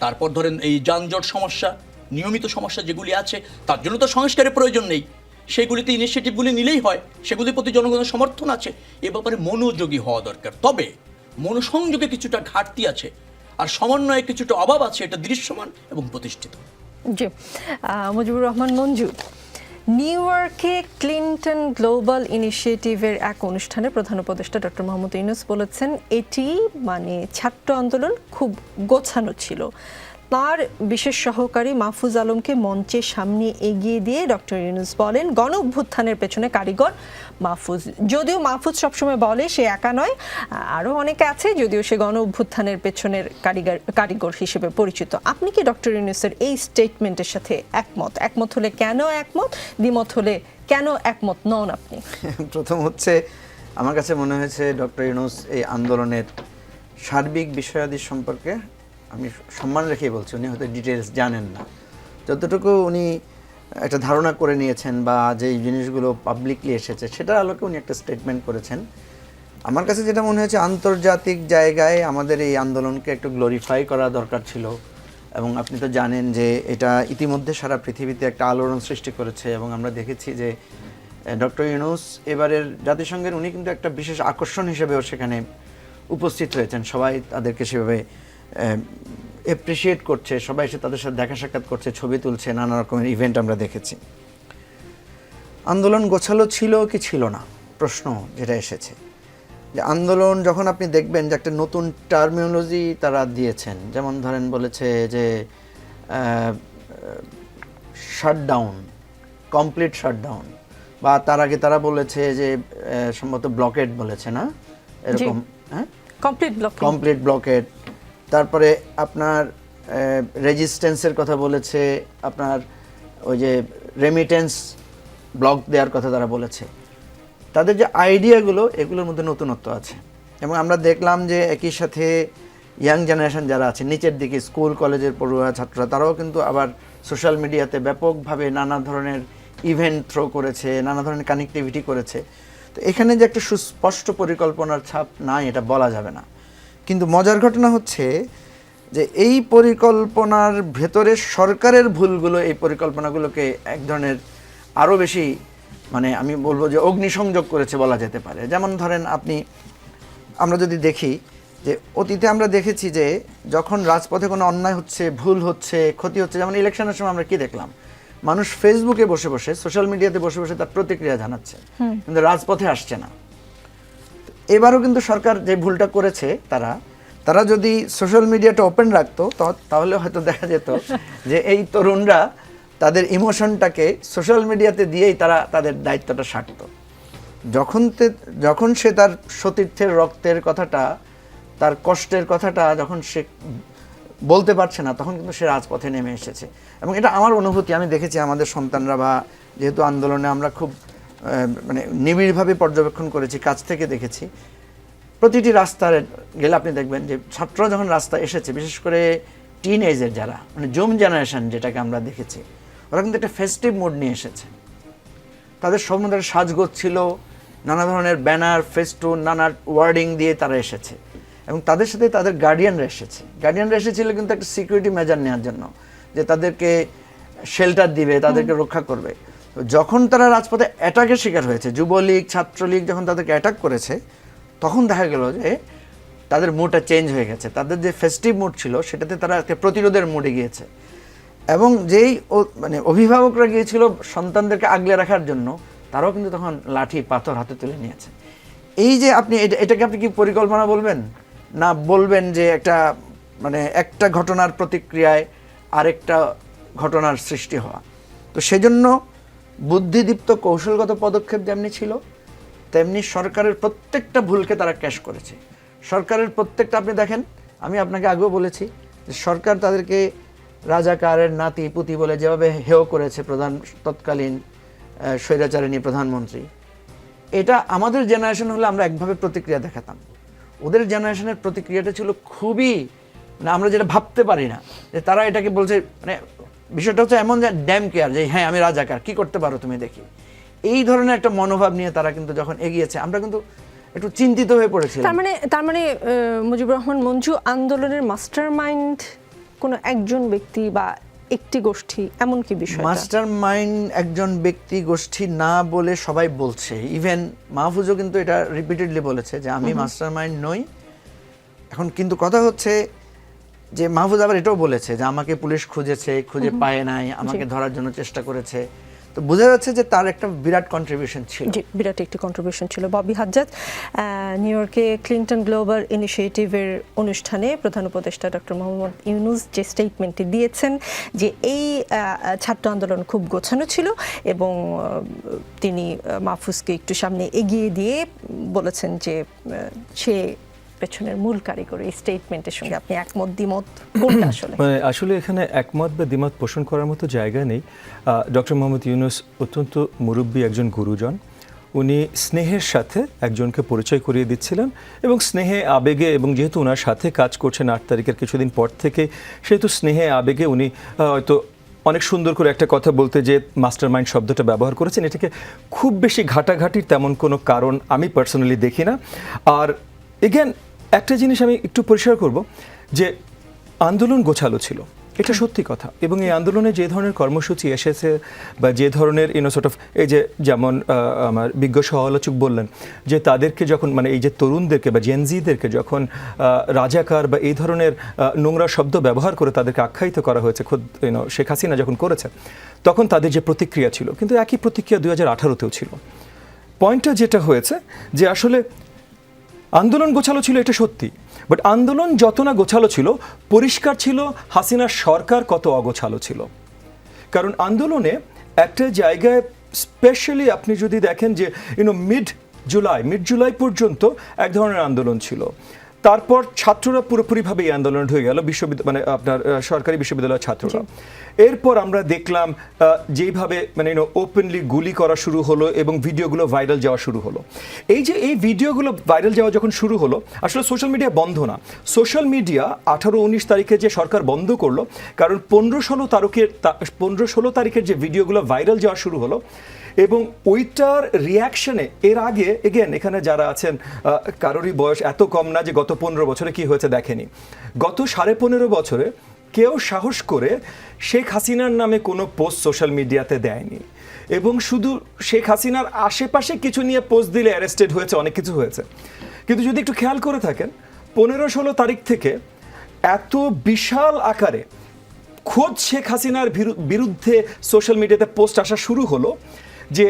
তারপর ধরেন এই যানজট সমস্যা, নিয়মিত সমস্যা যেগুলি আছে, তার জন্য তো সংস্কারের প্রয়োজন নেই, সেগুলিতে ইনিশিয়েটিভগুলি নিলেই হয়, সেগুলির প্রতি জনগণের সমর্থন আছে। এ ব্যাপারে মনোযোগী হওয়া দরকার। তবে মনোসংযোগে কিছুটা ঘাটতি আছে, আর সমন্বয়ে কিছুটা অভাব আছে, এটা দৃশ্যমান এবং প্রতিষ্ঠিত। জি, মুজিবুর রহমান মঞ্জু, নিউ ইয়র্কে ক্লিনটন গ্লোবাল ইনিশিয়েটিভের এক অনুষ্ঠানে প্রধান উপদেষ্টা ডক্টর মোহাম্মদ ইউনূস বলেছেন এটি ছাত্র আন্দোলন খুব গোছানো ছিল। তার বিশেষ সহকারী মাহফুজ আলমকে মঞ্চের সামনে এগিয়ে দিয়ে ডক্টর ইউনূস বলেন গণ অভ্যুত্থানের পেছনে কারিগর মাহফুজ। যদিও মাহফুজ সবসময় বলে সে একা নয়, আরও অনেকে আছে, যদিও সে গণ অভ্যুত্থানের পেছনের কারিগর হিসেবে পরিচিত। আপনি কি ডক্টর ইউনূসের এই স্টেটমেন্টের সাথে একমত হলে কেন একমত, দ্বিমত হলে কেন একমত নন আপনি? প্রথম হচ্ছে, আমার কাছে মনে হয়েছে ডক্টর ইউনূস এই আন্দোলনের সার্বিক বিষয়াদি সম্পর্কে, আমি সম্মান রেখেই বলছি, উনি হয়তো ডিটেলস জানেন না। যতটুকু উনি একটা ধারণা করে নিয়েছেন বা যেই জিনিসগুলো পাবলিকলি এসেছে সেটার আলোকে উনি একটা স্টেটমেন্ট করেছেন। আমার কাছে যেটা মনে হয়েছে, আন্তর্জাতিক জায়গায় আমাদের এই আন্দোলনকে একটু গ্লোরিফাই করা দরকার ছিল। এবং আপনি তো জানেন যে এটা ইতিমধ্যে সারা পৃথিবীতে একটা আলোড়ন সৃষ্টি করেছে, এবং আমরা দেখেছি যে ডক্টর ইউনূস এবারের জাতিসংঘের উনি কিন্তু একটা বিশেষ আকর্ষণ হিসেবেও সেখানে উপস্থিত হয়েছেন। সবাই তাদেরকে সেভাবে অ্যাপ্রিসিয়েট করছে, সবাই এসে তাদের সাথে দেখা সাক্ষাৎ করছে, ছবি তুলছে, নানা রকমের ইভেন্ট আমরা দেখেছি। আন্দোলন গোছালো ছিল কি ছিল না, প্রশ্ন যেটা এসেছে যে আন্দোলন যখন আপনি দেখবেন যে একটা নতুন টার্মিনোলজি তারা দিয়েছেন, যেমন ধরেন বলেছে যে শাটডাউন, কমপ্লিট শাটডাউন, বা তার আগে তারা বলেছে যে সম্ভবত ব্লকেড বলেছে না এরকম, হ্যাঁ কমপ্লিট ব্লকেড। তারপরে আপনার রেজিস্ট্যান্সের কথা বলেছে, আপনার ওই যে রেমিটেন্স ব্লক দেওয়ার কথা তারা বলেছে। তাদের যে আইডিয়াগুলো, এগুলোর মধ্যে নতুনত্ব আছে। এবং আমরা দেখলাম যে একই সাথে ইয়াং জেনারেশন যারা আছে নিচের দিকে, স্কুল কলেজের পড়ুয়া ছাত্ররা, তারাও কিন্তু আবার সোশ্যাল মিডিয়াতে ব্যাপকভাবে নানা ধরনের ইভেন্ট থ্রো করেছে, নানা ধরনের কানেক্টিভিটি করেছে। তো এখানে যে একটা সুস্পষ্ট পরিকল্পনার ছাপ নাই এটা বলা যাবে না। কিন্তু মজার ঘটনা হচ্ছে যে এই পরিকল্পনার ভেতরে সরকারের ভুলগুলো এই পরিকল্পনাগুলোকে এক ধরনের আরও বেশি, আমি বলবো যে অগ্নিসংযোগ করেছে বলা যেতে পারে। যেমন ধরেন আমরা যদি দেখি যে অতীতে আমরা দেখেছি যে যখন রাজপথে কোনো অন্যায় হচ্ছে, ভুল হচ্ছে, ক্ষতি হচ্ছে, যেমন ইলেকশনের সময় আমরা কি দেখলাম, মানুষ ফেসবুকে বসে বসে, সোশ্যাল মিডিয়াতে বসে বসে তার প্রতিক্রিয়া জানাচ্ছে, কিন্তু রাজপথে আসছে না। এবারও কিন্তু সরকার যে ভুলটা করেছে, তারা যদি সোশ্যাল মিডিয়াটা ওপেন রাখতো তাহলে হয়তো দেখা যেত যে এই তরুণরা তাদের ইমোশনটাকে সোশ্যাল মিডিয়াতে দিয়েই তারা তাদের দায়িত্বটা সারত। যখন সে তার সতীর্থের রক্তের কথাটা, তার কষ্টের কথাটা যখন সে বলতে পারছে না, তখন কিন্তু সে রাজপথে নেমে এসেছে। এবং এটা আমার অনুভূতি, আমি দেখেছি আমাদের সন্তানরা, বা যেহেতু আন্দোলনে আমরা খুব নিবিড়ভাবে পর্যবেক্ষণ করেছি, কাছ থেকে দেখেছি, প্রতিটি রাস্তায় গেলে আপনি দেখবেন যে ছাত্ররা যখন রাস্তায় এসেছে, বিশেষ করে টিন এজের যারা, মানে জুম জেনারেশন যেটাকে আমরা দেখেছি, ওরা কিন্তু একটা ফেস্টিভ মুড নিয়ে এসেছে। তাদের সম্বন্ধে সাজগোজ ছিল, নানা ধরনের ব্যানার, ফেস্টুন, নানা ওয়ার্ডিং দিয়ে তারা এসেছে, এবং তাদের সাথে তাদের গার্ডিয়ানরা এসেছে। গার্ডিয়ানরা এসেছিল কিন্তু একটা সিকিউরিটি মেজার নেওয়ার জন্য, যে তাদেরকে শেল্টার দিবে, তাদেরকে রক্ষা করবে। তো যখন তারা রাজপথে অ্যাটাকের শিকার হয়েছে, যুবলীগ, ছাত্রলীগ যখন তাদেরকে অ্যাটাক করেছে, তখন দেখা গেল যে তাদের মুডটা চেঞ্জ হয়ে গেছে। তাদের যে ফেস্টিভ মুড ছিল সেটাতে তারা একটা প্রতিরোধের মুডে গিয়েছে, এবং যেই মানে অভিভাবকরা গিয়েছিল সন্তানদেরকে আগলে রাখার জন্য, তারাও কিন্তু তখন লাঠি পাথর হাতে তুলে নিয়েছে। এই যে আপনি এটাকে আপনি কি পরিকল্পনা বলবেন, না বলবেন যে একটা মানে একটা ঘটনার প্রতিক্রিয়ায় আরেকটা ঘটনার সৃষ্টি হওয়া? তো সেজন্য বুদ্ধিদীপ্ত কৌশলগত পদক্ষেপ যেমনি ছিল, তেমনি সরকারের প্রত্যেকটা ভুলকে তারা ক্যাশ করেছে। সরকারের প্রত্যেকটা, আপনি দেখেন, আমি আপনাকে আগেও বলেছি যে সরকার তাদেরকে রাজাকারের নাতি পুতি বলে যেভাবে হেয় করেছে তৎকালীন স্বৈরাচারিণী প্রধানমন্ত্রী, এটা আমাদের জেনারেশন হলে আমরা একভাবে প্রতিক্রিয়া দেখাতাম। ওদের জেনারেশনের প্রতিক্রিয়াটা ছিল খুবই, না আমরা যেটা ভাবতে পারি না, যে তারা এটাকে বলছে, মানে বিষয়টা হচ্ছে এমন যে ড্যাম কেয়ার, যে হ্যাঁ আমি রাজাকার, কি করতে পারো তুমি দেখি। এই ধরনের একটা মনোভাব নিয়ে তারা কিন্তু যখন এগিয়েছে, আমরা কিন্তু একটু চিন্তিত হয়ে পড়েছিলাম। তার মানে মুজিবুর রহমান মঞ্জু আন্দোলনের মাস্টার মাইন্ড কোনো একজন ব্যক্তি বা একটি গোষ্ঠী, এমন কি বিষয়? মাস্টার মাইন্ড একজন ব্যক্তি গোষ্ঠী না বলে সবাই বলছে, ইভেন মাহফুজও কিন্তু এটা রিপিটেডলি বলেছে যে আমি মাস্টার মাইন্ড নই। এখন কিন্তু কথা হচ্ছে যে মাহফুজ আবার এটাও বলেছে যে আমাকে পুলিশ খুঁজে পায় নাই, আমাকে ধরার জন্য চেষ্টা করেছে। তো বোঝা যাচ্ছে যে তার একটা বিরাট কন্ট্রিবিউশন ছিল। জি, বিরাট একটি কন্ট্রিবিউশন ছিল। ববি হাজ্জাজ, নিউ ইয়র্কে ক্লিন্টন গ্লোবাল ইনিশিয়েটিভের অনুষ্ঠানে প্রধান উপদেষ্টা ডক্টর মোহাম্মদ ইউনূস যে স্টেটমেন্টটি দিয়েছেন যে এই ছাত্র আন্দোলন খুব গোছানো ছিল, এবং তিনি মাহফুজকে একটু সামনে এগিয়ে দিয়ে বলেছেন যে সে পেছনের মূল কারিগর। এই স্টেটমেন্টের সঙ্গে আপনি একমত দ্বিমত কোনটা আসলে? মানে আসলে এখানে একমত বা দ্বিমত পোষণ করার মতো জায়গা নেই। ডক্টর মোহাম্মদ ইউনূস অত্যন্ত মুরব্বী একজন গুরুজন। উনি স্নেহের সাথে একজনকে পরিচয় করিয়ে দিচ্ছিলেন, এবং স্নেহে আবেগে, এবং যেহেতু ওনার সাথে কাজ করছেন 8 তারিখের কিছুদিন পর থেকে, সেহেতু স্নেহে আবেগে উনি হয়তো অনেক সুন্দর করে একটা কথা বলতে যে মাস্টার মাইন্ড শব্দটা ব্যবহার করেছেন। এটাকে খুব বেশি ঘাটাঘাটির তেমন কোনো কারণ আমি পার্সোনালি দেখি না। আর এগেন একটা জিনিস আমি একটু পরিষ্কার করব যে আন্দোলন গোছালো ছিল, এটা সত্যি কথা, এবং এই আন্দোলনে যে ধরনের কর্মসূচি এসেছে বা যে ধরনের সর্ট অফ, এই যে যেমন আমার বিজ্ঞ সহ-আলোচক বললেন যে তাদেরকে যখন, মানে এই যে তরুণদেরকে বা জেনজিদেরকে যখন রাজাকার বা এই ধরনের নোংরা শব্দ ব্যবহার করে তাদেরকে আখ্যায়িত করা হয়েছে, খোদ শেখ হাসিনা যখন করেছে, তখন তাদের যে প্রতিক্রিয়া ছিল, কিন্তু একই প্রতিক্রিয়া 2018-তেও ছিল। পয়েন্টটা যেটা হয়েছে যে আসলে আন্দোলন গোছালো ছিল, এটা সত্যি, বাট আন্দোলন যত না গোছালো ছিল, পরিষ্কার ছিল হাসিনার সরকার কত অগোছালো ছিল। কারণ আন্দোলনে একটা জায়গায় স্পেশালি আপনি যদি দেখেন যে মিড জুলাই পর্যন্ত এক ধরনের আন্দোলন ছিল, তারপর ছাত্ররা পুরোপুরিভাবে এই আন্দোলনে ঢুকে গেল, মানে আপনার সরকারি বিশ্ববিদ্যালয়ের ছাত্ররা। এরপর আমরা দেখলাম যেইভাবে মানে ওপেনলি গুলি করা শুরু হলো এবং ভিডিওগুলো ভাইরাল যাওয়া শুরু হলো। এই যে এই ভিডিওগুলো ভাইরাল যাওয়া যখন শুরু হলো, আসলে সোশ্যাল মিডিয়া বন্ধ না, সোশ্যাল মিডিয়া 18-19 তারিখে যে সরকার বন্ধ করলো, কারণ 15-16 তারিখের যে ভিডিওগুলো ভাইরাল যাওয়া শুরু হলো, এবং ওইটার রিয়াকশনে এর আগে এগেন এখানে যারা আছেন কারোরই বয়স এত কম না যে গত 15 বছরে কি হয়েছে দেখেনি। গত 15.5 বছরে কেউ সাহস করে শেখ হাসিনার নামে কোনো পোস্ট সোশ্যাল মিডিয়াতে দেয়নি, এবং শুধু শেখ হাসিনার আশেপাশে কিছু নিয়ে পোস্ট দিলে অ্যারেস্টেড হয়েছে, অনেক কিছু হয়েছে। কিন্তু যদি একটু খেয়াল করে থাকেন, 15-16 তারিখ থেকে এত বিশাল আকারে খোদ শেখ হাসিনার বিরুদ্ধে সোশ্যাল মিডিয়াতে পোস্ট আসা শুরু হলো, যে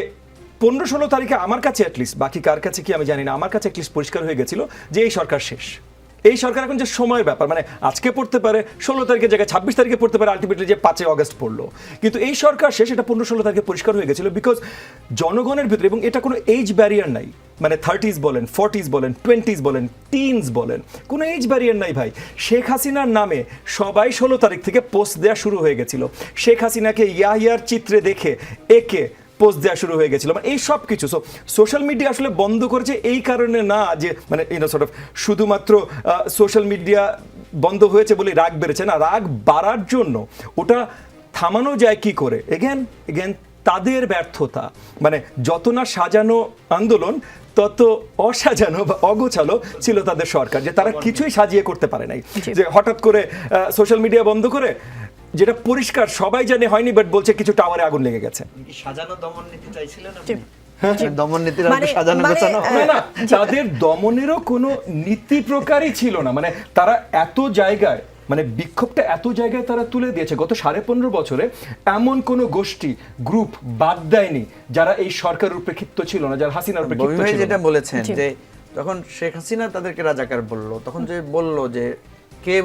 15-16 তারিখে আমার কাছে অ্যাটলিস্ট, বাকি কার কাছে কি আমি জানি না, আমার কাছে অ্যাটলিস্ট পরিষ্কার হয়ে গেছিল যে এই সরকার শেষ। এই সরকার এখন যে সময়ের ব্যাপার, মানে আজকে পড়তে পারে 16 তারিখের জায়গায় 26 তারিখে পড়তে পারে, আলটিমেটলি যে 5 অগস্ট পড়লো, কিন্তু এই সরকার শেষ, এটা 15-16 তারিখে পরিষ্কার হয়ে গেছিল। বিকজ জনগণের ভিতরে, এবং এটা কোনো এজ ব্যারিয়ার নাই, মানে 30s বলেন, 40s বলেন, 20s বলেন, টিনস বলেন, কোনো এজ ব্যারিয়ার নাই ভাই। শেখ হাসিনার নামে সবাই 16 তারিখ থেকে পোস্ট দেওয়া শুরু হয়ে গেছিল। শেখ হাসিনাকে ইয়াহিয়ার চিত্রে দেখে একে পোস্ট দেওয়া শুরু হয়ে গেছিল, মানে এই সব কিছু। সোশ্যাল মিডিয়া আসলে বন্ধ করেছে এই কারণে না যে মানে শুধুমাত্র সোশ্যাল মিডিয়া বন্ধ হয়েছে বলে রাগ বেড়েছে, না, রাগ বাড়ার জন্য ওটা থামানো যায় কি করে, এগেন তাদের ব্যর্থতা। মানে যত না সাজানো আন্দোলন তত অসাজানো বা অগোছালো ছিল তাদের সরকার, যে তারা কিছুই সাজিয়ে করতে পারে নাই। যে হঠাৎ করে সোশ্যাল মিডিয়া বন্ধ করে, যেটা পরিষ্কার সবাই জানে হয়নি, বাট বলছে কিছু টাওয়ারে আগুন লেগে গেছে। সাজানো দমন নীতি চাইছিলেন জি। দমন নীতির মানে- সাজানো মানে, গোছানো না, না, তাদের দমনেরও কোনো নীতি প্রকারই ছিল না। মানে তারা এত জায়গায়, মানে বিক্ষোভটা এত জায়গায় তারা তুলে দিয়েছে গত 15.5 বছরে, এমন কোনো গোষ্ঠী গ্রুপ বাদ দেয়নি যারা এই সরকারের উপরে ক্ষিপ্ত ছিল না, যারা হাসিনার উপরে ক্ষিপ্ত ছিল যেটা না। বলেছেন জি। যে যখন শেখ হাসিনা তাদেরকে রাজাকার বললো, তখন যে বললো যে কে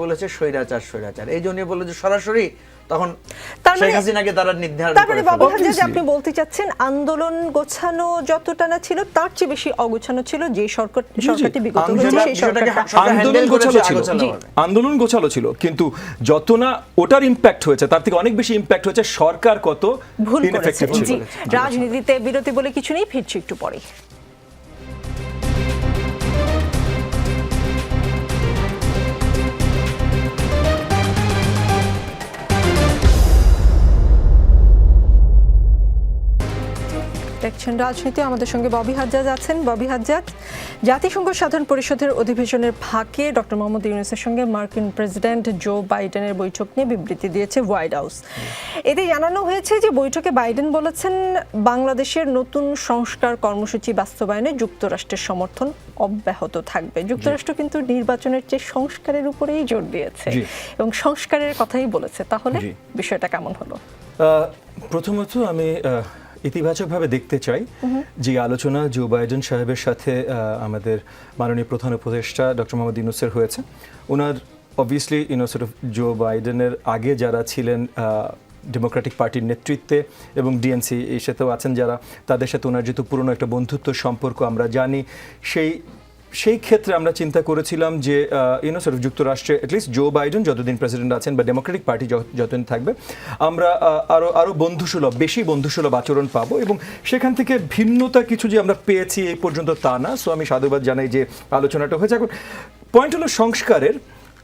বলেছে স্বৈরাচার, এই জন্য বললো যে সরাসরি, তখন তার মানে- শেখ হাসিনাকে তারা নির্ধারণ তারপরে করে বাবু ফেললো। হাজার, আপনি বলতে চাচ্ছেন আন্দোলন গোছানো যতটা না ছিল তার চেয়ে বেশি অগোছানো ছিল যে সরকারটি বিগত হয়েছে সেই বিষয়টাকে সরকারটা। সরকার আন্দোলন handle গোছালো করেছে ছিল, আগোছালোভাবে। আন্দোলন গোছালো ছিল, কিন্তু যত না ওটার ইম্প্যাক্ট হয়েছে তার থেকে অনেক বেশি ইম্প্যাক্ট হয়েছে সরকার কত ভুল করেছে। ineffective ছিল। জি, রাজনীতিতে বিরতি বলে কিছু নেই, ফিরছি একটু পরে। দেখছেন রাজনীতি, আমাদের সঙ্গে ববি হাজ্জাজ আছেন। ববি হাজ্জাজ, জাতিসংঘ সাধারণ পরিষদের অধিবেশনের ফাঁকে ডক্টর মোহাম্মদ ইউনূসের সঙ্গে মার্কিন প্রেসিডেন্ট জো বাইডেনের বৈঠক নিয়ে বিবৃতি দিয়েছে হোয়াইট হাউস। এতে জানানো হয়েছে যে বৈঠকে বাইডেন বলেছেন বাংলাদেশের নতুন সংস্কার কর্মসূচি বাস্তবায়নে যুক্তরাষ্ট্রের সমর্থন অব্যাহত থাকবে। যুক্তরাষ্ট্র কিন্তু নির্বাচনের চেয়ে সংস্কারের উপরেই জোর দিয়েছে এবং সংস্কারের কথাই বলেছে। তাহলে বিষয়টা কেমন হলো? প্রথমত আমি ইতিবাচকভাবে দেখতে চাই যে আলোচনা জো বাইডেন সাহেবের সাথে আমাদের মাননীয় প্রধান উপদেষ্টা ডক্টর মোহাম্মদ ইউনূসের হয়েছে। ওনার অবভিয়াসলি জো বাইডেনের আগে যারা ছিলেন ডেমোক্রেটিক পার্টির নেতৃত্বে এবং ডিএনসি এই সাথেও আছেন যারা, তাদের সাথে ওনার যেহেতু পুরনো একটা বন্ধুত্ব সম্পর্ক আমরা জানি, সেই ক্ষেত্রে আমরা চিন্তা করেছিলাম যে যুক্তরাষ্ট্রে অ্যাটলিস্ট জো বাইডেন যতদিন প্রেসিডেন্ট আছেন বা ডেমোক্রেটিক পার্টি যতদিন থাকবে, আমরা আরও বন্ধুসুলভ, বেশি বন্ধুসুলভ আচরণ পাবো। এবং সেখান থেকে ভিন্নতা কিছু যে আমরা পেয়েছি এই পর্যন্ত তা না। সো আমি সাধুবাদ জানাই যে আলোচনাটা হয়েছে। এখন পয়েন্ট হলো সংস্কারের,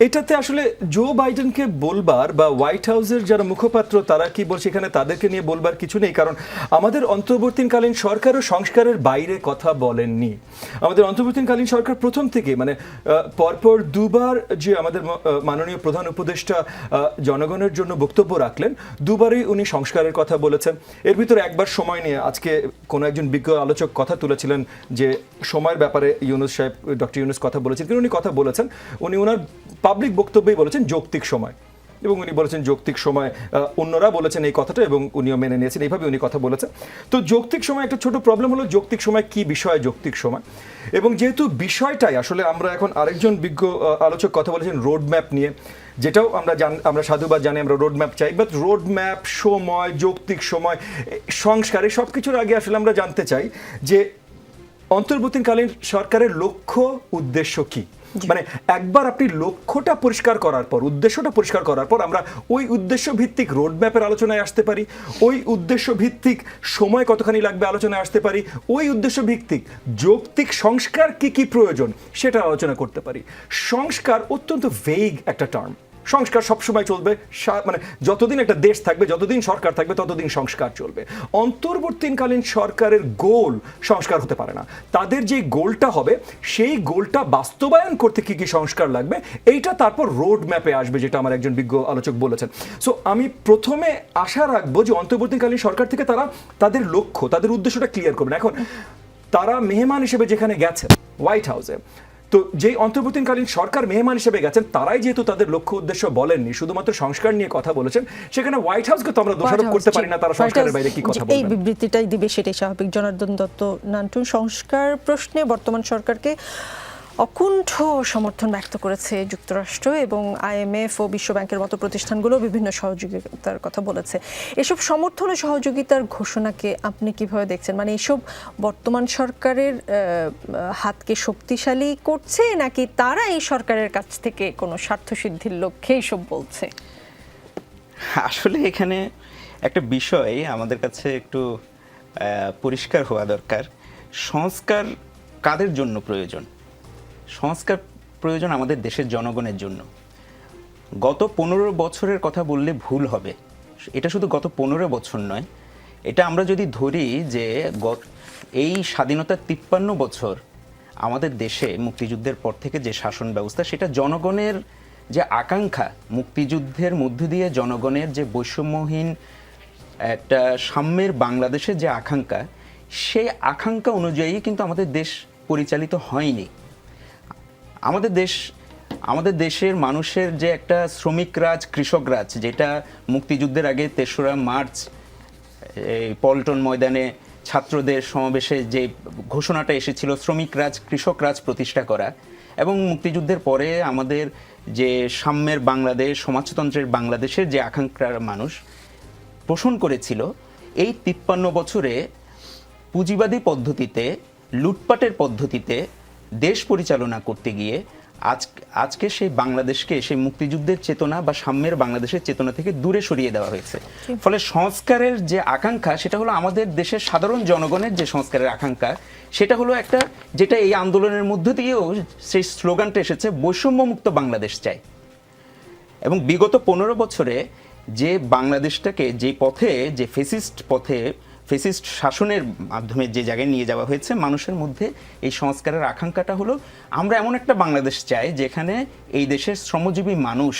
এটাতে আসলে জো বাইডেনকে বলবার বা হোয়াইট হাউসের যারা মুখপাত্র তারা কি বলছে এখানে তাদেরকে নিয়ে বলবার কিছু নেই, কারণ আমাদের অন্তর্বর্তীকালীন সরকারও সংস্কারের বাইরে কথা বলেননি। আমাদের অন্তর্বর্তীকালীন সরকার প্রথম থেকে মানে পরপর দুবার যে আমাদের মাননীয় প্রধান উপদেষ্টা জনগণের জন্য বক্তব্য রাখলেন, দুবারই উনি সংস্কারের কথা বলেছেন। এর ভিতরে একবার সময় নিয়ে আজকে কোনো একজন বিজ্ঞ আলোচক কথা তুলেছিলেন যে সময়ের ব্যাপারে ডক্টর ইউনূস কথা বলেছেন, কিন্তু উনি কথা বলেছেন, উনি ওনার পাবলিক বক্তব্যেই বলেছেন যৌক্তিক সময়, এবং উনি বলেছেন যৌক্তিক সময়, অন্যরা বলেছেন এই কথাটা এবং উনিও মেনে নিয়েছেন, এইভাবে উনি কথা বলেছেন। তো যৌক্তিক সময় একটা ছোট প্রবলেম হলো যৌক্তিক সময় কি বিষয় যৌক্তিক সময়, এবং যেহেতু বিষয়টাই আসলে আমরা এখন আরেকজন বিজ্ঞ আলোচক কথা বলেছেন রোড ম্যাপ নিয়ে, যেটাও আমরা সাধুবাদ জানি, আমরা রোড ম্যাপ চাই, বাট রোড ম্যাপ, সময়, যৌক্তিক সময়, সংস্কার, এই সব কিছুর আগে আসলে আমরা জানতে চাই যে অন্তর্বর্তীকালীন সরকারের লক্ষ্য উদ্দেশ্য কি। মানে একবার আপনি লক্ষ্যটা পরিষ্কার করার পর, উদ্দেশ্যটা পরিষ্কার করার পর আমরা ওই উদ্দেশ্য ভিত্তিক রোড ম্যাপের আলোচনায় আসতে পারি, ওই উদ্দেশ্য ভিত্তিক সময় কতখানি লাগবে আলোচনায় আসতে পারি, ওই উদ্দেশ্য ভিত্তিক যৌক্তিক সংস্কার কি কি প্রয়োজন সেটা আলোচনা করতে পারি। সংস্কার অত্যন্ত ভেগ একটা টার্ম। সংস্কার সবসময় চলবে, মানে যতদিন একটা দেশ থাকবে, যতদিন সরকার থাকবে, ততদিন সংস্কার চলবে। অন্তর্বর্তীকালীন সরকারের গোল সংস্কার হতে পারে না। তাদের যে গোলটা হবে সেই গোলটা বাস্তবায়ন করতে কি কি সংস্কার লাগবে এইটা তারপর রোড ম্যাপে আসবে, যেটা আমার একজন বিজ্ঞ আলোচক বলেছেন। সো আমি প্রথমে আশা রাখবো যে অন্তর্বর্তীকালীন সরকার থেকে তারা তাদের লক্ষ্য, তাদের উদ্দেশ্যটা ক্লিয়ার করবেন। এখন তারা মেহমান হিসেবে যেখানে গেছেন হোয়াইট হাউসে, তো যেই অন্তর্বর্তীকালীন সরকার মেহমান হিসেবে গেছেন, তারাই যেহেতু তাদের লক্ষ্য উদ্দেশ্য বলেননি, শুধুমাত্র সংস্কার নিয়ে কথা বলেছেন, সেখানে হোয়াইট হাউসকে তো আমরা দোষারোপ করতে পারি না তারা সংস্কারের বাইরে কি কথা বলবেন। এই বিবৃতিটাই দিবে সেটাই স্বাভাবিক। জনার্দন দত্ত নান্টু, সংস্কার প্রশ্নে বর্তমান সরকারকে অকুণ্ঠ সমর্থন ব্যক্ত করেছে যুক্তরাষ্ট্র এবং IMF ও বিশ্বব্যাংকের মতো প্রতিষ্ঠানগুলো বিভিন্ন সহযোগিতার কথা বলেছে। এসব সমর্থন ও সহযোগিতার ঘোষণাকে আপনি কিভাবে দেখছেন? মানে এসব বর্তমান সরকারের হাতকে শক্তিশালী করছে, নাকি তারা এই সরকারের কাছ থেকে কোনো স্বার্থ সিদ্ধির লক্ষ্যে এসব বলছে? আসলে এখানে একটা বিষয় আমাদের কাছে একটু পরিষ্কার হওয়া দরকার। সংস্কার কাদের জন্য প্রয়োজন? সংস্কার প্রয়োজন আমাদের দেশের জনগণের জন্য। গত 15 বছরের কথা বললে ভুল হবে। এটা শুধু গত 15 বছর নয়, এটা আমরা যদি ধরি যে এই স্বাধীনতার 53 বছর আমাদের দেশে মুক্তিযুদ্ধের পর থেকে যে শাসন ব্যবস্থা, সেটা জনগণের যে আকাঙ্ক্ষা, মুক্তিযুদ্ধের মধ্য দিয়ে জনগণের যে বৈষম্যহীন একটা সাম্যের বাংলাদেশের যে আকাঙ্ক্ষা, সেই আকাঙ্ক্ষা অনুযায়ী কিন্তু আমাদের দেশ পরিচালিত হয়নি। আমাদের দেশের মানুষের যে একটা শ্রমিক রাজ, কৃষক রাজ, যেটা মুক্তিযুদ্ধের আগে 3রা মার্চ এই পল্টন ময়দানে ছাত্রদের সমাবেশে যে ঘোষণাটা এসেছিল শ্রমিক রাজ, কৃষক রাজ প্রতিষ্ঠা করা, এবং মুক্তিযুদ্ধের পরে আমাদের যে সাম্যের বাংলাদেশ, সমাজতন্ত্রের বাংলাদেশের যে আকাঙ্ক্ষার মানুষ পোষণ করেছিল, এই 53 বছরে পুঁজিবাদী পদ্ধতিতে, লুটপাটের পদ্ধতিতে দেশ পরিচালনা করতে গিয়ে আজকে সেই বাংলাদেশকে, সেই মুক্তিযুদ্ধের চেতনা বা সাম্যের বাংলাদেশের চেতনা থেকে দূরে সরিয়ে দেওয়া হয়েছে। ফলে সংস্কারের যে আকাঙ্ক্ষা, সেটা হলো আমাদের দেশের সাধারণ জনগণের যে সংস্কারের আকাঙ্ক্ষা, সেটা হলো একটা, যেটা এই আন্দোলনের মধ্য দিয়েও সেই স্লোগানটা এসেছে, বৈষম্যমুক্ত বাংলাদেশ চাই। এবং বিগত 15 বছরে যে বাংলাদেশটাকে যে পথে, যে ফেসিস্ট শাসনের মাধ্যমে যে জায়গায় নিয়ে যাওয়া হয়েছে, মানুষের মধ্যে এই সংস্কারের আকাঙ্ক্ষাটা হলো, আমরা এমন একটা বাংলাদেশ চাই যেখানে এই দেশের শ্রমজীবী মানুষ,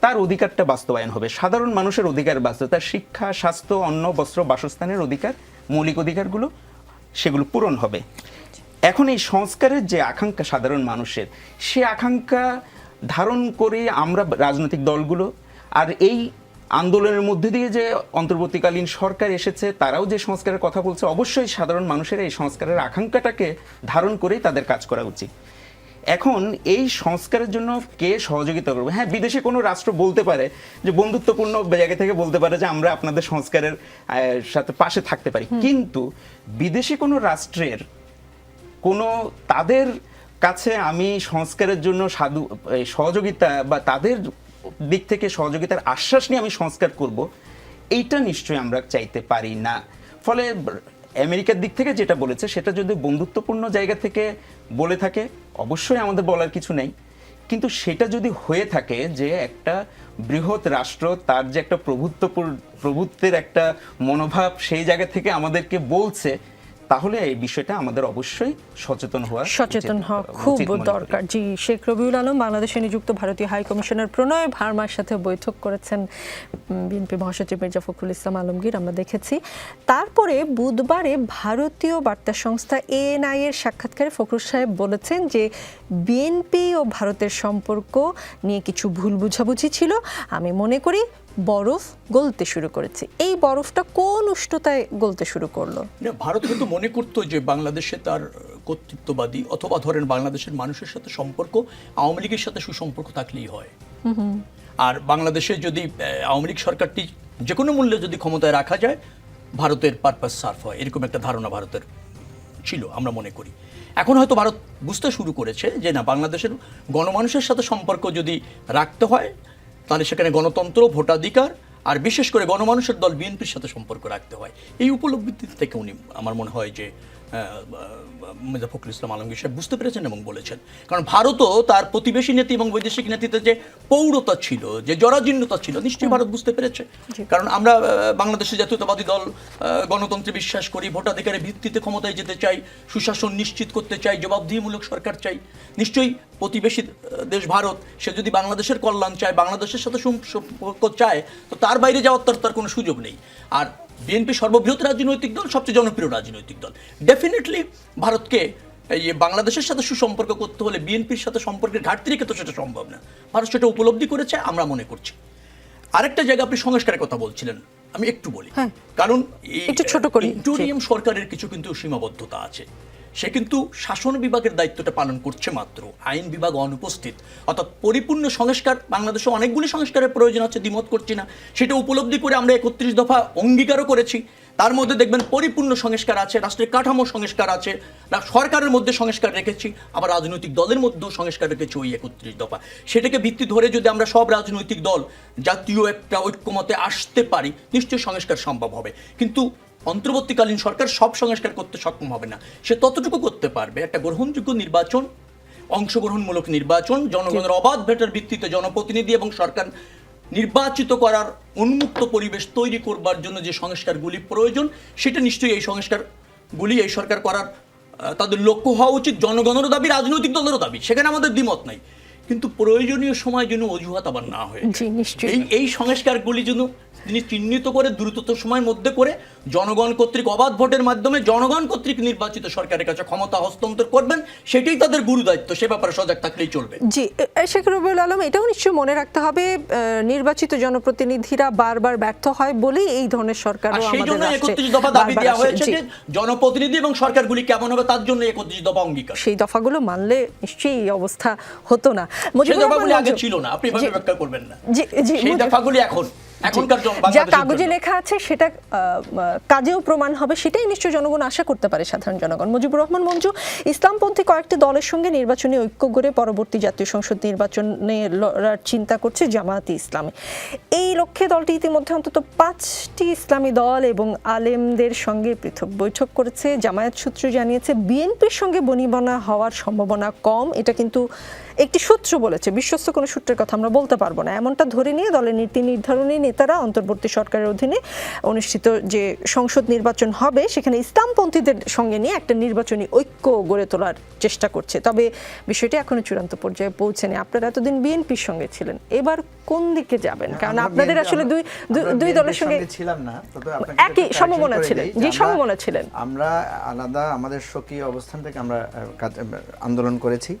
তার অধিকারটা বাস্তবায়ন হবে, সাধারণ মানুষের অধিকার বাস্তব, তার শিক্ষা, স্বাস্থ্য, অন্ন, বস্ত্র, বাসস্থানের অধিকার, মৌলিক অধিকারগুলো, সেগুলো পূরণ হবে। এখন এই সংস্কারের যে আকাঙ্ক্ষা সাধারণ মানুষের, সে আকাঙ্ক্ষা ধারণ করে আমরা রাজনৈতিক দলগুলো, আর এই আন্দোলনের মধ্যে দিয়ে যে অন্তর্বর্তীকালীন সরকার এসেছে, তারাও যে সংস্কারের কথা বলছে, অবশ্যই সাধারণ মানুষের এই সংস্কারের আকাঙ্ক্ষাটাকে ধারণ করেই তাদের কাজ করা উচিত। এখন এই সংস্কারের জন্য কে সহযোগিতা করবে? হ্যাঁ, বিদেশে কোনো রাষ্ট্র বলতে পারে যে, বন্ধুত্বপূর্ণ জায়গা থেকে বলতে পারে যে আমরা আপনাদের সংস্কারের সাথে পাশে থাকতে পারি, কিন্তু বিদেশি কোনো রাষ্ট্রের কোনো, তাদের কাছে আমি সংস্কারের জন্য সহযোগিতা বা তাদের দিক থেকে সহযোগিতার আশ্বাস নিয়ে আমি সংস্কার করব, এইটা নিশ্চয়ই আমরা চাইতে পারি না। ফলে আমেরিকার দিক থেকে যেটা বলেছে, সেটা যদি বন্ধুত্বপূর্ণ জায়গা থেকে বলে থাকে, অবশ্যই আমাদের বলার কিছু নেই। কিন্তু সেটা যদি হয়ে থাকে যে একটা বৃহৎ রাষ্ট্র, তার যে একটা প্রভুত্বের একটা মনোভাব, সেই জায়গা থেকে আমাদেরকে বলছে, তাহলে এই বিষয়টা আমাদের অবশ্যই সচেতন হওয়া খুব দরকার। জি, শেখ রবিউল আলম বাংলাদেশে নিযুক্ত ভারতীয় হাই কমিশনার প্রণয় ভার্মার সাথে বৈঠক করেছেন বিএনপি মহাসচিব মির্জা ফখরুল ইসলাম আলমগীর, আমরা দেখেছি। তারপরে বুধবারে ভারতীয় বার্তা সংস্থা ANI এর সাক্ষাৎকারে ফখরুল সাহেব বলেছেন যে বিএনপি ও ভারতের সম্পর্ক নিয়ে কিছু ভুল বুঝাবুঝি ছিল, আমি মনে করি বরফ গলতে শুরু করেছে। এই বরফটা কোন উষ্ণতায় গলতে শুরু করলো? ভারত কিন্তু মনে করতো যে বাংলাদেশে তার কর্তৃত্ববাদী, অথবা ধরেন বাংলাদেশের মানুষের সাথে সম্পর্ক আওয়ামী লীগের সাথে সুসম্পর্ক থাকলেই হয়। আর বাংলাদেশে যদি আওয়ামী লীগ সরকারটি যে কোনো মূল্যে যদি ক্ষমতায় রাখা যায়, ভারতের পারপাস সার্ভ হয়, এরকম একটা ধারণা ভারতের ছিল, আমরা মনে করি। এখন হয়তো ভারত বুঝতে শুরু করেছে যে না, বাংলাদেশের গণমানুষের সাথে সম্পর্ক যদি রাখতে হয়, তাহলে সেখানে গণতন্ত্র, ভোটাধিকার, আর বিশেষ করে গণমানুষের দল বিএনপির সাথে সম্পর্ক রাখতে হয়। এই উপলব্ধি থেকে উনি, আমার মনে হয় যে মির্জা ফখরুল ইসলাম আলমগীর সাহেব বুঝতে পেরেছেন এবং বলেছেন। কারণ ভারতও তার প্রতিবেশী নীতি এবং বৈদেশিক নীতিতে যে পৌরতা ছিল, যে জরাজীর্ণতা ছিল, নিশ্চয়ই ভারত বুঝতে পেরেছে। কারণ আমরা বাংলাদেশের জাতীয়তাবাদী দল গণতন্ত্রে বিশ্বাস করি, ভোটাধিকারের ভিত্তিতে ক্ষমতায় যেতে চাই, সুশাসন নিশ্চিত করতে চাই, জবাবদিহিমূলক সরকার চাই। নিশ্চয়ই প্রতিবেশী দেশ ভারত, সে যদি বাংলাদেশের কল্যাণ চায়, বাংলাদেশের সাথে সম্পর্ক চায়, তো তার বাইরে যাওয়ার তার কোনো সুযোগ নেই। আর বিএনপি সর্ববৃহৎ রাজনৈতিক দল, সবচেয়ে জনপ্রিয় রাজনৈতিক দল। ডেফিনেটলি ভারতকে এই বাংলাদেশের সাথে সুসম্পর্ক করতে হলে বিএনপির সাথে সম্পর্কের ঘাটতি রেখে তো সেটা সম্ভব না। ভারত সেটা উপলব্ধি করেছে, আমরা মনে করছি। আরেকটা জায়গা আপনি সংস্কারের কথা বলছিলেন, আমি একটু বলি, কারণ ইন্টারিম সরকারের কিছু কিন্তু সীমাবদ্ধতা আছে। সে কিন্তু শাসন বিভাগের দায়িত্বটা পালন করছে মাত্র, আইন বিভাগ অনুপস্থিত। অর্থাৎ পরিপূর্ণ সংস্কার, বাংলাদেশে অনেকগুলি সংস্কারের প্রয়োজন আছে, দ্বিমত করছি না, সেটা উপলব্ধি করে আমরা 31 দফা অঙ্গীকারও করেছি। তার মধ্যে দেখবেন পরিপূর্ণ সংস্কার আছে, রাষ্ট্রের কাঠামো সংস্কার আছে, সরকারের মধ্যে সংস্কার রেখেছি, আবার রাজনৈতিক দলের মধ্যেও সংস্কার রেখেছি ওই 31 দফা। সেটাকে ভিত্তি ধরে যদি আমরা সব রাজনৈতিক দল জাতীয় একটা ঐক্যমতে আসতে পারি, নিশ্চয়ই সংস্কার সম্ভব হবে। কিন্তু অন্তর্বর্তীকালীন সরকার সব সংস্কার করতে সক্ষম হবে না, সে ততটুকু করতে পারবে একটা গ্রহণযোগ্য নির্বাচন, অংশগ্রহণমূলক নির্বাচন, জনগণের অবাধ ভোটের ভিত্তিতে জনপ্রতিনিধি এবং সরকার নির্বাচিত করার উন্মুক্ত পরিবেশ তৈরি করবার জন্য যে সংস্কারগুলি প্রয়োজন, সেটা নিশ্চয়ই এই সংস্কারগুলি এই সরকার করার তাদের লক্ষ্য হওয়া উচিত। জনগণেরও দাবি, রাজনৈতিক দলেরও দাবি, সেখানে আমাদের দ্বিমত নাই। কিন্তু প্রয়োজনীয় সময় যেন অজুহাত আবার না হয়, এই সংস্কারগুলি যেন তিনি চিহ্নিত করে দ্রুততম সময়ের মধ্যে করে জনগণ কর্তৃক অবাধ ভোটের মাধ্যমে জনগণ কর্তৃক নির্বাচিত সরকারের কাছে ক্ষমতা হস্তান্তর করবেন, সেটাই তাদের গুরু দায়িত্ব, সে ব্যাপারে সজাগ থাকলেই চলবে। জি, শেখ রবিউল আলম, এটাও নিশ্চয়ই মনে রাখতে হবে নির্বাচিত জনপ্রতিনিধিরা বারবার ব্যর্থ হয় বলেই এই ধরনের সরকারও আমাদের রাষ্ট্রে 31 দফা দাবি দেওয়া হয়েছে যে জনপ্রতিনিধি এবং সরকারগুলি কেমন হবে তার জন্য 31 দফা অঙ্গীকার। সেই দফাগুলো মানলে নিশ্চয়ই এই অবস্থা হতো না। সেই দফাগুলি আগে ছিল না, আপনি ভাবে ব্যাখ্যা করবেন না। সেই দফাগুলি যা কাগজে লেখা আছে সেটা কাজেও প্রমাণ হবে, সেটাই নিশ্চয়ই জনগণ আশা করতে পারে, সাধারণ জনগণ। মুজিবুর রহমান মঞ্জু, ইসলামপন্থী কয়েকটি দলের সঙ্গে নির্বাচনী ঐক্য গড়ে পরবর্তী জাতীয় সংসদ নির্বাচনে লড়ার চিন্তা করছে জামায়াতে ইসলামী। এই লক্ষ্যে দলটি ইতিমধ্যে অন্তত 5টি ইসলামী দল এবং আলেমদের সঙ্গে পৃথক বৈঠক করেছে। জামায়াত সূত্র জানিয়েছে বিএনপির সঙ্গে বনিবনা হওয়ার সম্ভাবনা কম। এটা কিন্তু একটি সূত্র বলেছে, বিশ্বস্ত কোনো সূত্রের কথা আমরা বলতে পারবো না। এমনটা ধরে নিয়ে দলের নীতি নির্ধারণী নেতারা অন্তর্বর্তী সরকারের অধীনে অনুষ্ঠিত যে সংসদ নির্বাচন হবে সেখানে ইসলামপন্থীদের সঙ্গে নিয়ে একটা নির্বাচনী ঐক্য গড়ে তোলার চেষ্টা করছে। তবে বিষয়টি এখনো চূড়ান্ত পর্যায়ে পৌঁছেনি। আপনারা এতদিন বিএনপির সঙ্গে ছিলেন, এবার কোন দিকে যাবেন? কারণ আপনাদের আসলে দুই দলের সঙ্গে ছিলাম না, একই সমমনা ছিলেন। যে সমমনা ছিলেন, আমরা আলাদা আমাদের স্বকীয় অবস্থান থেকে আমরা আন্দোলন করেছি।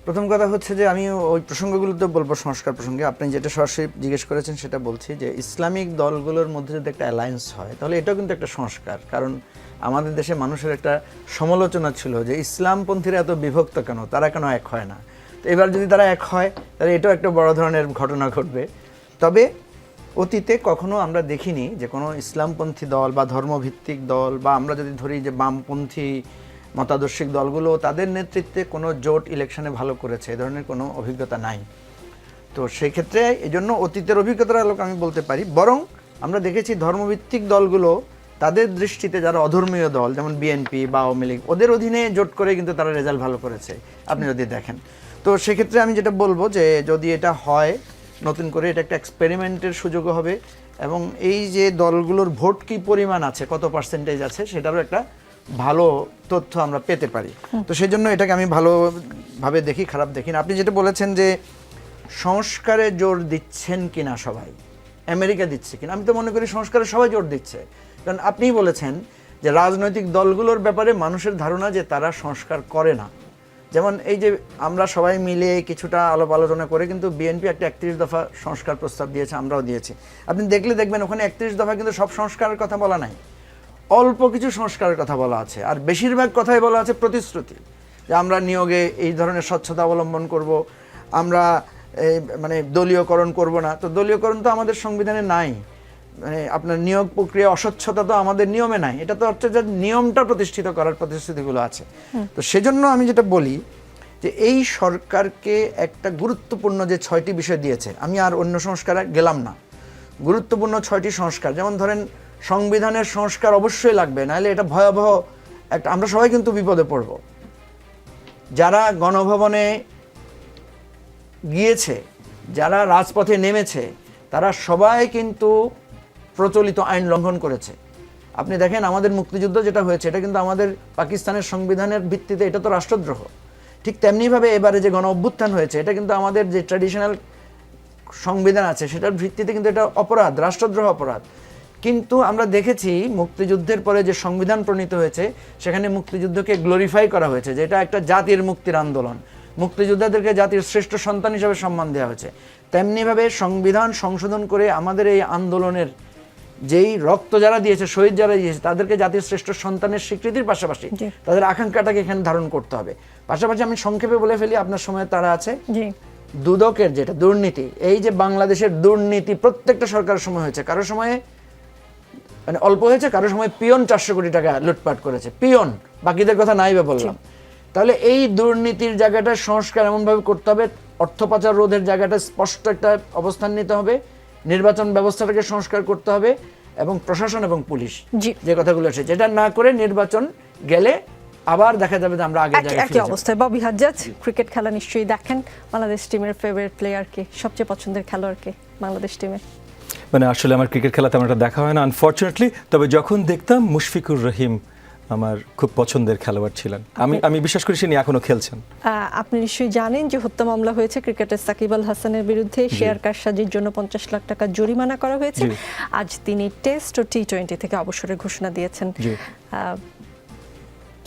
প্রথম কথা হচ্ছে যে আমি ওই প্রসঙ্গগুলোতে বলবো, সংস্কার প্রসঙ্গে আপনি যেটা সরাসরি জিজ্ঞেস করেছেন সেটা বলছি, যে ইসলামিক দলগুলোর মধ্যে যদি একটা অ্যালায়েন্স হয় তাহলে এটাও কিন্তু একটা সংস্কার। কারণ আমাদের দেশে মানুষের একটা সমালোচনা ছিল যে ইসলামপন্থীরা এত বিভক্ত কেন, তারা কেন এক হয় না। তো এবার যদি তারা এক হয় তাহলে এটাও একটা বড় ধরনের ঘটনা ঘটবে। তবে অতীতে কখনো আমরা দেখিনি যে কোনো ইসলামপন্থী দল বা ধর্মভিত্তিক দল, বা আমরা যদি ধরি যে বামপন্থী মতাদর্শিক দলগুলো, তাদের নেতৃত্বে কোনো জোট ইলেকশনে ভালো করেছে, এ ধরনের কোনো অভিজ্ঞতা নাই। তো সেই ক্ষেত্রে এই জন্য অতীতের অভিজ্ঞতার আলোকে আমি বলতে পারি, বরং আমরা দেখেছি ধর্মভিত্তিক দলগুলো তাদের দৃষ্টিতে যারা অধর্মীয় দল, যেমন বিএনপি বা আওয়ামী লীগ, ওদের অধীনে জোট করে কিন্তু তারা রেজাল্ট ভালো করেছে, আপনি যদি দেখেন। তো সেক্ষেত্রে আমি যেটা বলবো যে যদি এটা হয় নতুন করে, এটা একটা এক্সপেরিমেন্টের সুযোগও হবে, এবং এই যে দলগুলোর ভোট কি পরিমাণ আছে, কত পার্সেন্টেজ আছে, সেটারও একটা ভালো তথ্য আমরা পেতে পারি। তো সেই জন্য এটাকে আমি ভালোভাবে দেখি, খারাপ দেখি না। আপনি যেটা বলেছেন যে সংস্কারে জোর দিচ্ছেন কিনা সবাই, আমেরিকা দিচ্ছে কিনা, আমি তো মনে করি সংস্কারে সবাই জোর দিচ্ছে। কারণ আপনিই বলেছেন যে রাজনৈতিক দলগুলোর ব্যাপারে মানুষের ধারণা যে তারা সংস্কার করে না। যেমন এই যে আমরা সবাই মিলে কিছুটা আলাপ আলোচনা করে কিন্তু বিএনপি একটা 31 দফা সংস্কার প্রস্তাব দিয়েছে, আমরাও দিয়েছি। আপনি দেখবেন ওখানে 31 দফা কিন্তু সব সংস্কারের কথা বলা নাই, অল্প কিছু সংস্কারের কথা বলা আছে, আর বেশিরভাগ কথাই বলা আছে প্রতিশ্রুতি, যে আমরা নিয়োগে এই ধরনের স্বচ্ছতা অবলম্বন করব, আমরা মানে দলীয়করণ করব না। তো দলীয়করণ তো আমাদের সংবিধানে নাই, মানে আপনার নিয়োগ প্রক্রিয়া অস্বচ্ছতা তো আমাদের নিয়মে নাই। এটা তো হচ্ছে যে নিয়মটা প্রতিষ্ঠিত করার প্রতিশ্রুতিগুলো আছে। তো সেজন্য আমি যেটা বলি যে এই সরকারকে একটা গুরুত্বপূর্ণ যে 6টি বিষয় দিয়েছে, আমি আর অন্য সংস্কারে গেলাম না, গুরুত্বপূর্ণ 6টি সংস্কার, যেমন ধরেন সংবিধানের সংস্কার অবশ্যই লাগবে, নাহলে এটা ভয়াবহ একটা, আমরা সবাই কিন্তু বিপদে পড়ব। যারা গণভবনে গিয়েছে, যারা রাজপথে নেমেছে, তারা সবাই কিন্তু প্রচলিত আইন লঙ্ঘন করেছে। আপনি দেখেন আমাদের মুক্তিযুদ্ধ যেটা হয়েছে, এটা কিন্তু আমাদের পাকিস্তানের সংবিধানের ভিত্তিতে, এটা তো রাষ্ট্রদ্রোহ। ঠিক তেমনিভাবে এবারে যে গণ অভ্যুত্থান হয়েছে, এটা কিন্তু আমাদের যে ট্র্যাডিশনাল সংবিধান আছে সেটার ভিত্তিতে কিন্তু এটা অপরাধ, রাষ্ট্রদ্রোহ অপরাধ। কিন্তু আমরা দেখেছি মুক্তিযুদ্ধের পরে যে সংবিধান প্রণীত হয়েছে সেখানে মুক্তিযুদ্ধকে গ্লোরিফাই করা হয়েছে, যে এটা একটা জাতির মুক্তির আন্দোলন, মুক্তিযোদ্ধাদেরকে জাতির শ্রেষ্ঠ সন্তান হিসেবে সম্মান দেওয়া হয়েছে। তেমনিভাবে সংবিধান সংশোধন করে আমাদের এই আন্দোলনের যেই রক্ত যারা দিয়েছে, শহীদ যারা দিয়েছে, তাদেরকে জাতির শ্রেষ্ঠ সন্তানের স্বীকৃতির পাশাপাশি জি। তাদের আকাঙ্ক্ষাটাকে এখানে ধারণ করতে হবে। পাশাপাশি আমি সংক্ষেপে বলে ফেলি, আপনার সময় তারা আছে, জি দুদকের যেটা দুর্নীতি, এই যে বাংলাদেশের দুর্নীতি প্রত্যেকটা সরকারের সময় হয়েছে, কারো সময়ে মানে অল্প হয়েছে, কারো সময় পিয়ন 400 কোটি টাকা লুটপাট করেছে, পিয়ন, বাকিদের কথা নাই বা বললাম। তাহলে এই দুর্নীতির জায়গাটা সংস্কার এমনভাবে করতে হবে, অর্থ পাচার রোধের জায়গাটা স্পষ্ট একটা অবস্থান নিতে হবে, নির্বাচন ব্যবস্থাটাকে সংস্কার করতে হবে, এবং প্রশাসন এবং পুলিশ জি। যে কথাগুলো এসেছে, যেটা না করে নির্বাচন গেলে আবার দেখা যাবে যে আমরা আগের জায়গায় একই ফিরে যাব। অবস্থায়। ববি হাজ্জাজ, ক্রিকেট খেলা নিশ্চয়ই দেখেন, বাংলাদেশ টিমের ফেভারিট প্লেয়ার কে, সবচেয়ে পছন্দের খেলোয়াড় কে বাংলাদেশ টিমে? মানে আসলে আমার ক্রিকেট খেলা তেমন একটা দেখা হয় না আনফর্চুনেটলি, তবে যখন দেখতাম মুশফিকুর রহিম আমার খুব পছন্দের খেলোয়াড় ছিলেন। আমি বিশ্বাস করি তিনি এখনো খেলছেন। আপনি নিশ্চয়ই জানেন যে হত্যা মামলা হয়েছে ক্রিকেটার সাকিব আল হাসানের বিরুদ্ধে, শেয়ার কারসাজির জন্য 50 লাখ টাকা জরিমানা করা হয়েছে। জি। আজ তিনি টেস্ট ও টি20 থেকে অবসরের ঘোষণা দিয়েছেন। জি।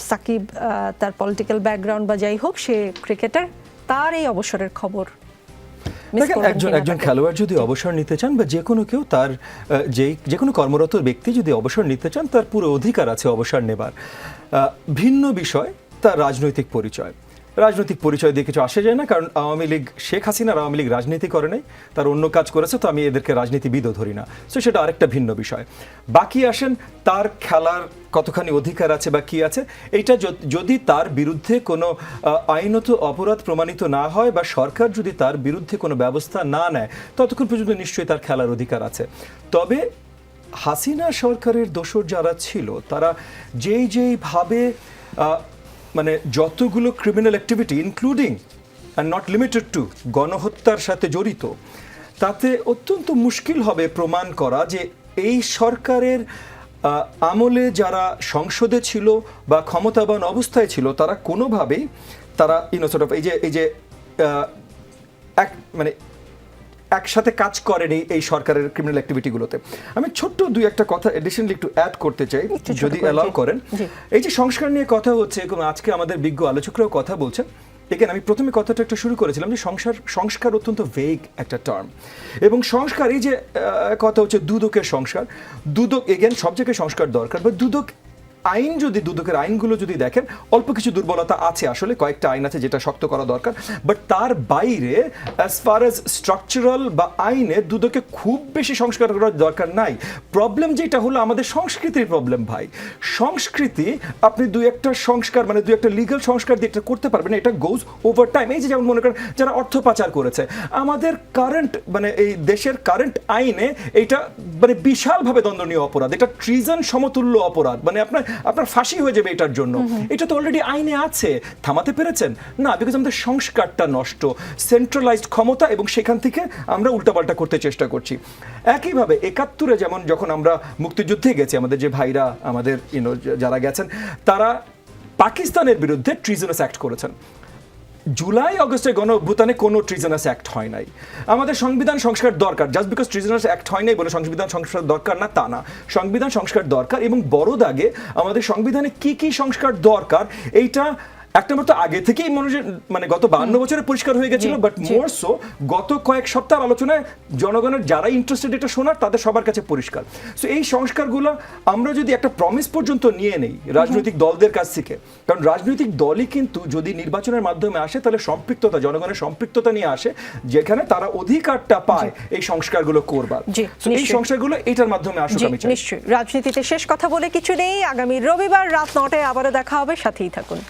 সাকিব তার পলিটিক্যাল ব্যাকগ্রাউন্ড বা যাই হোক, সে ক্রিকেটার, তার এই অবসরের খবর miss দেখেন, করবেন একজন কিনা একজন তাকে? খেলোয়াড় যদি অবসর নিতে চান, বা যে কোনো কেউ তার যে কোনো কর্মরত ব্যক্তি যদি অবসর নিতে চান, তার পুরো অধিকার আছে অবসর নেবার। ভিন্ন বিষয় তার রাজনৈতিক পরিচয়। রাজনৈতিক পরিচয় দিয়ে কিছু আসে যায় না, কারণ আওয়ামী লীগ, শেখ হাসিনার আওয়ামী লীগ রাজনীতি করে নাই, তার অন্য কাজ করেছে, তো আমি এদেরকে রাজনীতিবিদও ধরি না, সো সেটা আরেকটা ভিন্ন বিষয়। বাকি আসেন তার খেলার কতখানি অধিকার আছে বা কি আছে, এইটা যদি তার বিরুদ্ধে কোনো আইনত অপরাধ প্রমাণিত না হয়, বা সরকার যদি তার বিরুদ্ধে কোনো ব্যবস্থা না নেয়, ততক্ষণ পর্যন্ত নিশ্চয়ই তার খেলার অধিকার আছে। তবে হাসিনা সরকারের দোসর যারা ছিল, তারা যেইভাবে মানে যতগুলো criminal activity including and not limited to গণহত্যার সাথে জড়িত, তাতে অত্যন্ত মুশকিল হবে প্রমাণ করা যে এই সরকারের আমলে যারা সংসদে ছিল বা ক্ষমতাবান অবস্থায় ছিল, তারা কোনোভাবেই তারা সর্ট অফ এই যে মানে একসাথে কাজ করেনি এই সরকারের ক্রিমিনাল অ্যাক্টিভিটিগুলোতে। আমি ছোট্ট দুই একটা কথা এডিশনালি একটু অ্যাড করতে চাই, যদি অ্যালাউ করেন। এই যে সংস্কার নিয়ে কথা হচ্ছে, এবং আজকে আমাদের বিজ্ঞ আলোচকরাও কথা বলছেন, এখানে আমি প্রথমে কথাটা একটু শুরু করেছিলাম যে সংস্কার অত্যন্ত ভেগ একটা টার্ম, এবং সংস্কার এই যে কথা হচ্ছে দুদকের সংস্কার, দুদক এগেন সব জায়গায় সংস্কার দরকার, বা দুদক আইন যদি দুদকের আইনগুলো যদি দেখেন, অল্প কিছু দুর্বলতা আছে, আসলে কয়েকটা আইন আছে যেটা শক্ত করা দরকার, বাট তার বাইরে অ্যাজ ফার অ্যাজ স্ট্রাকচারাল বা আইনে দুদকে খুব বেশি সংস্কার করার দরকার নাই। প্রবলেম যেটা হলো আমাদের সংস্কৃতির প্রবলেম ভাই। সংস্কৃতি আপনি দুই একটা সংস্কার, মানে দুই একটা লিগাল সংস্কার দিয়ে এটা করতে পারবেন না, এটা গোজ ওভার টাইম। এই যে যেমন মনে করেন যারা অর্থ পাচার করেছে, আমাদের কারেন্ট মানে এই দেশের কারেন্ট আইনে এইটা মানে বিশালভাবে দণ্ডনীয় অপরাধ, এটা ট্রিজন সমতুল্য অপরাধ, মানে আপনার ফাঁসি হয়ে যাবে এটার জন্য। এটা তো অলরেডি আইনে আছে, থামাতে পেরেছেন না, বিকজ আমাদের সংস্কারটা নষ্ট, সেন্ট্রালাইজড ক্ষমতা, এবং সেখান থেকে আমরা উল্টাপাল্টা করতে চেষ্টা করছি। একইভাবে 71-এ যেমন যখন আমরা মুক্তিযুদ্ধে গেছি, আমাদের যে ভাইরা, আমাদের যারা গেছেন, তারা পাকিস্তানের বিরুদ্ধে ট্রিজনাস অ্যাক্ট করেছেন। জুলাই আগস্টের গণ অভ্যুত্থানে কোনো ট্রিজনাস অ্যাক্ট হয় নাই। আমাদের সংবিধান সংস্কার দরকার, জাস্ট বিকজ ট্রিজনাস অ্যাক্ট হয় নাই বলে সংবিধান সংস্কার দরকার না তা না, সংবিধান সংস্কার দরকার। এবং বড় দাগে আমাদের সংবিধানে কি কি সংস্কার দরকার, এইটা একটা মতো আগে থেকেই মানে গত 52 বছরে পরিষ্কার হয়ে গেছিল, বাট মোর সো গত কয়েক সপ্তাহ আলোচনায় জনগণের যারা ইন্টারেস্টেড এটা শোনার, তাদের সবার কাছে পরিষ্কার। সো এই সংস্কারগুলো আমরা যদি একটা প্রমিস পর্যন্ত নিয়ে নেই রাজনৈতিক দলদের কাছ থেকে, কারণ রাজনৈতিক দলই কিন্তু যদি নির্বাচনের মাধ্যমে আসে, তাহলে সম্পৃক্ততা, জনগণের সম্পৃক্ততা নিয়ে আসে, যেখানে তারা অধিকারটা পায় এই সংস্কারগুলো করবার। এই সংস্কারগুলো এটার মাধ্যমে আসুক, আমি চাই। নিশ্চয়ই। রাজনীতিতে শেষ কথা বলে কিছু নেই, আগামী রবিবার রাত 9টায় আবারও দেখা হবে, সাথেই থাকুন।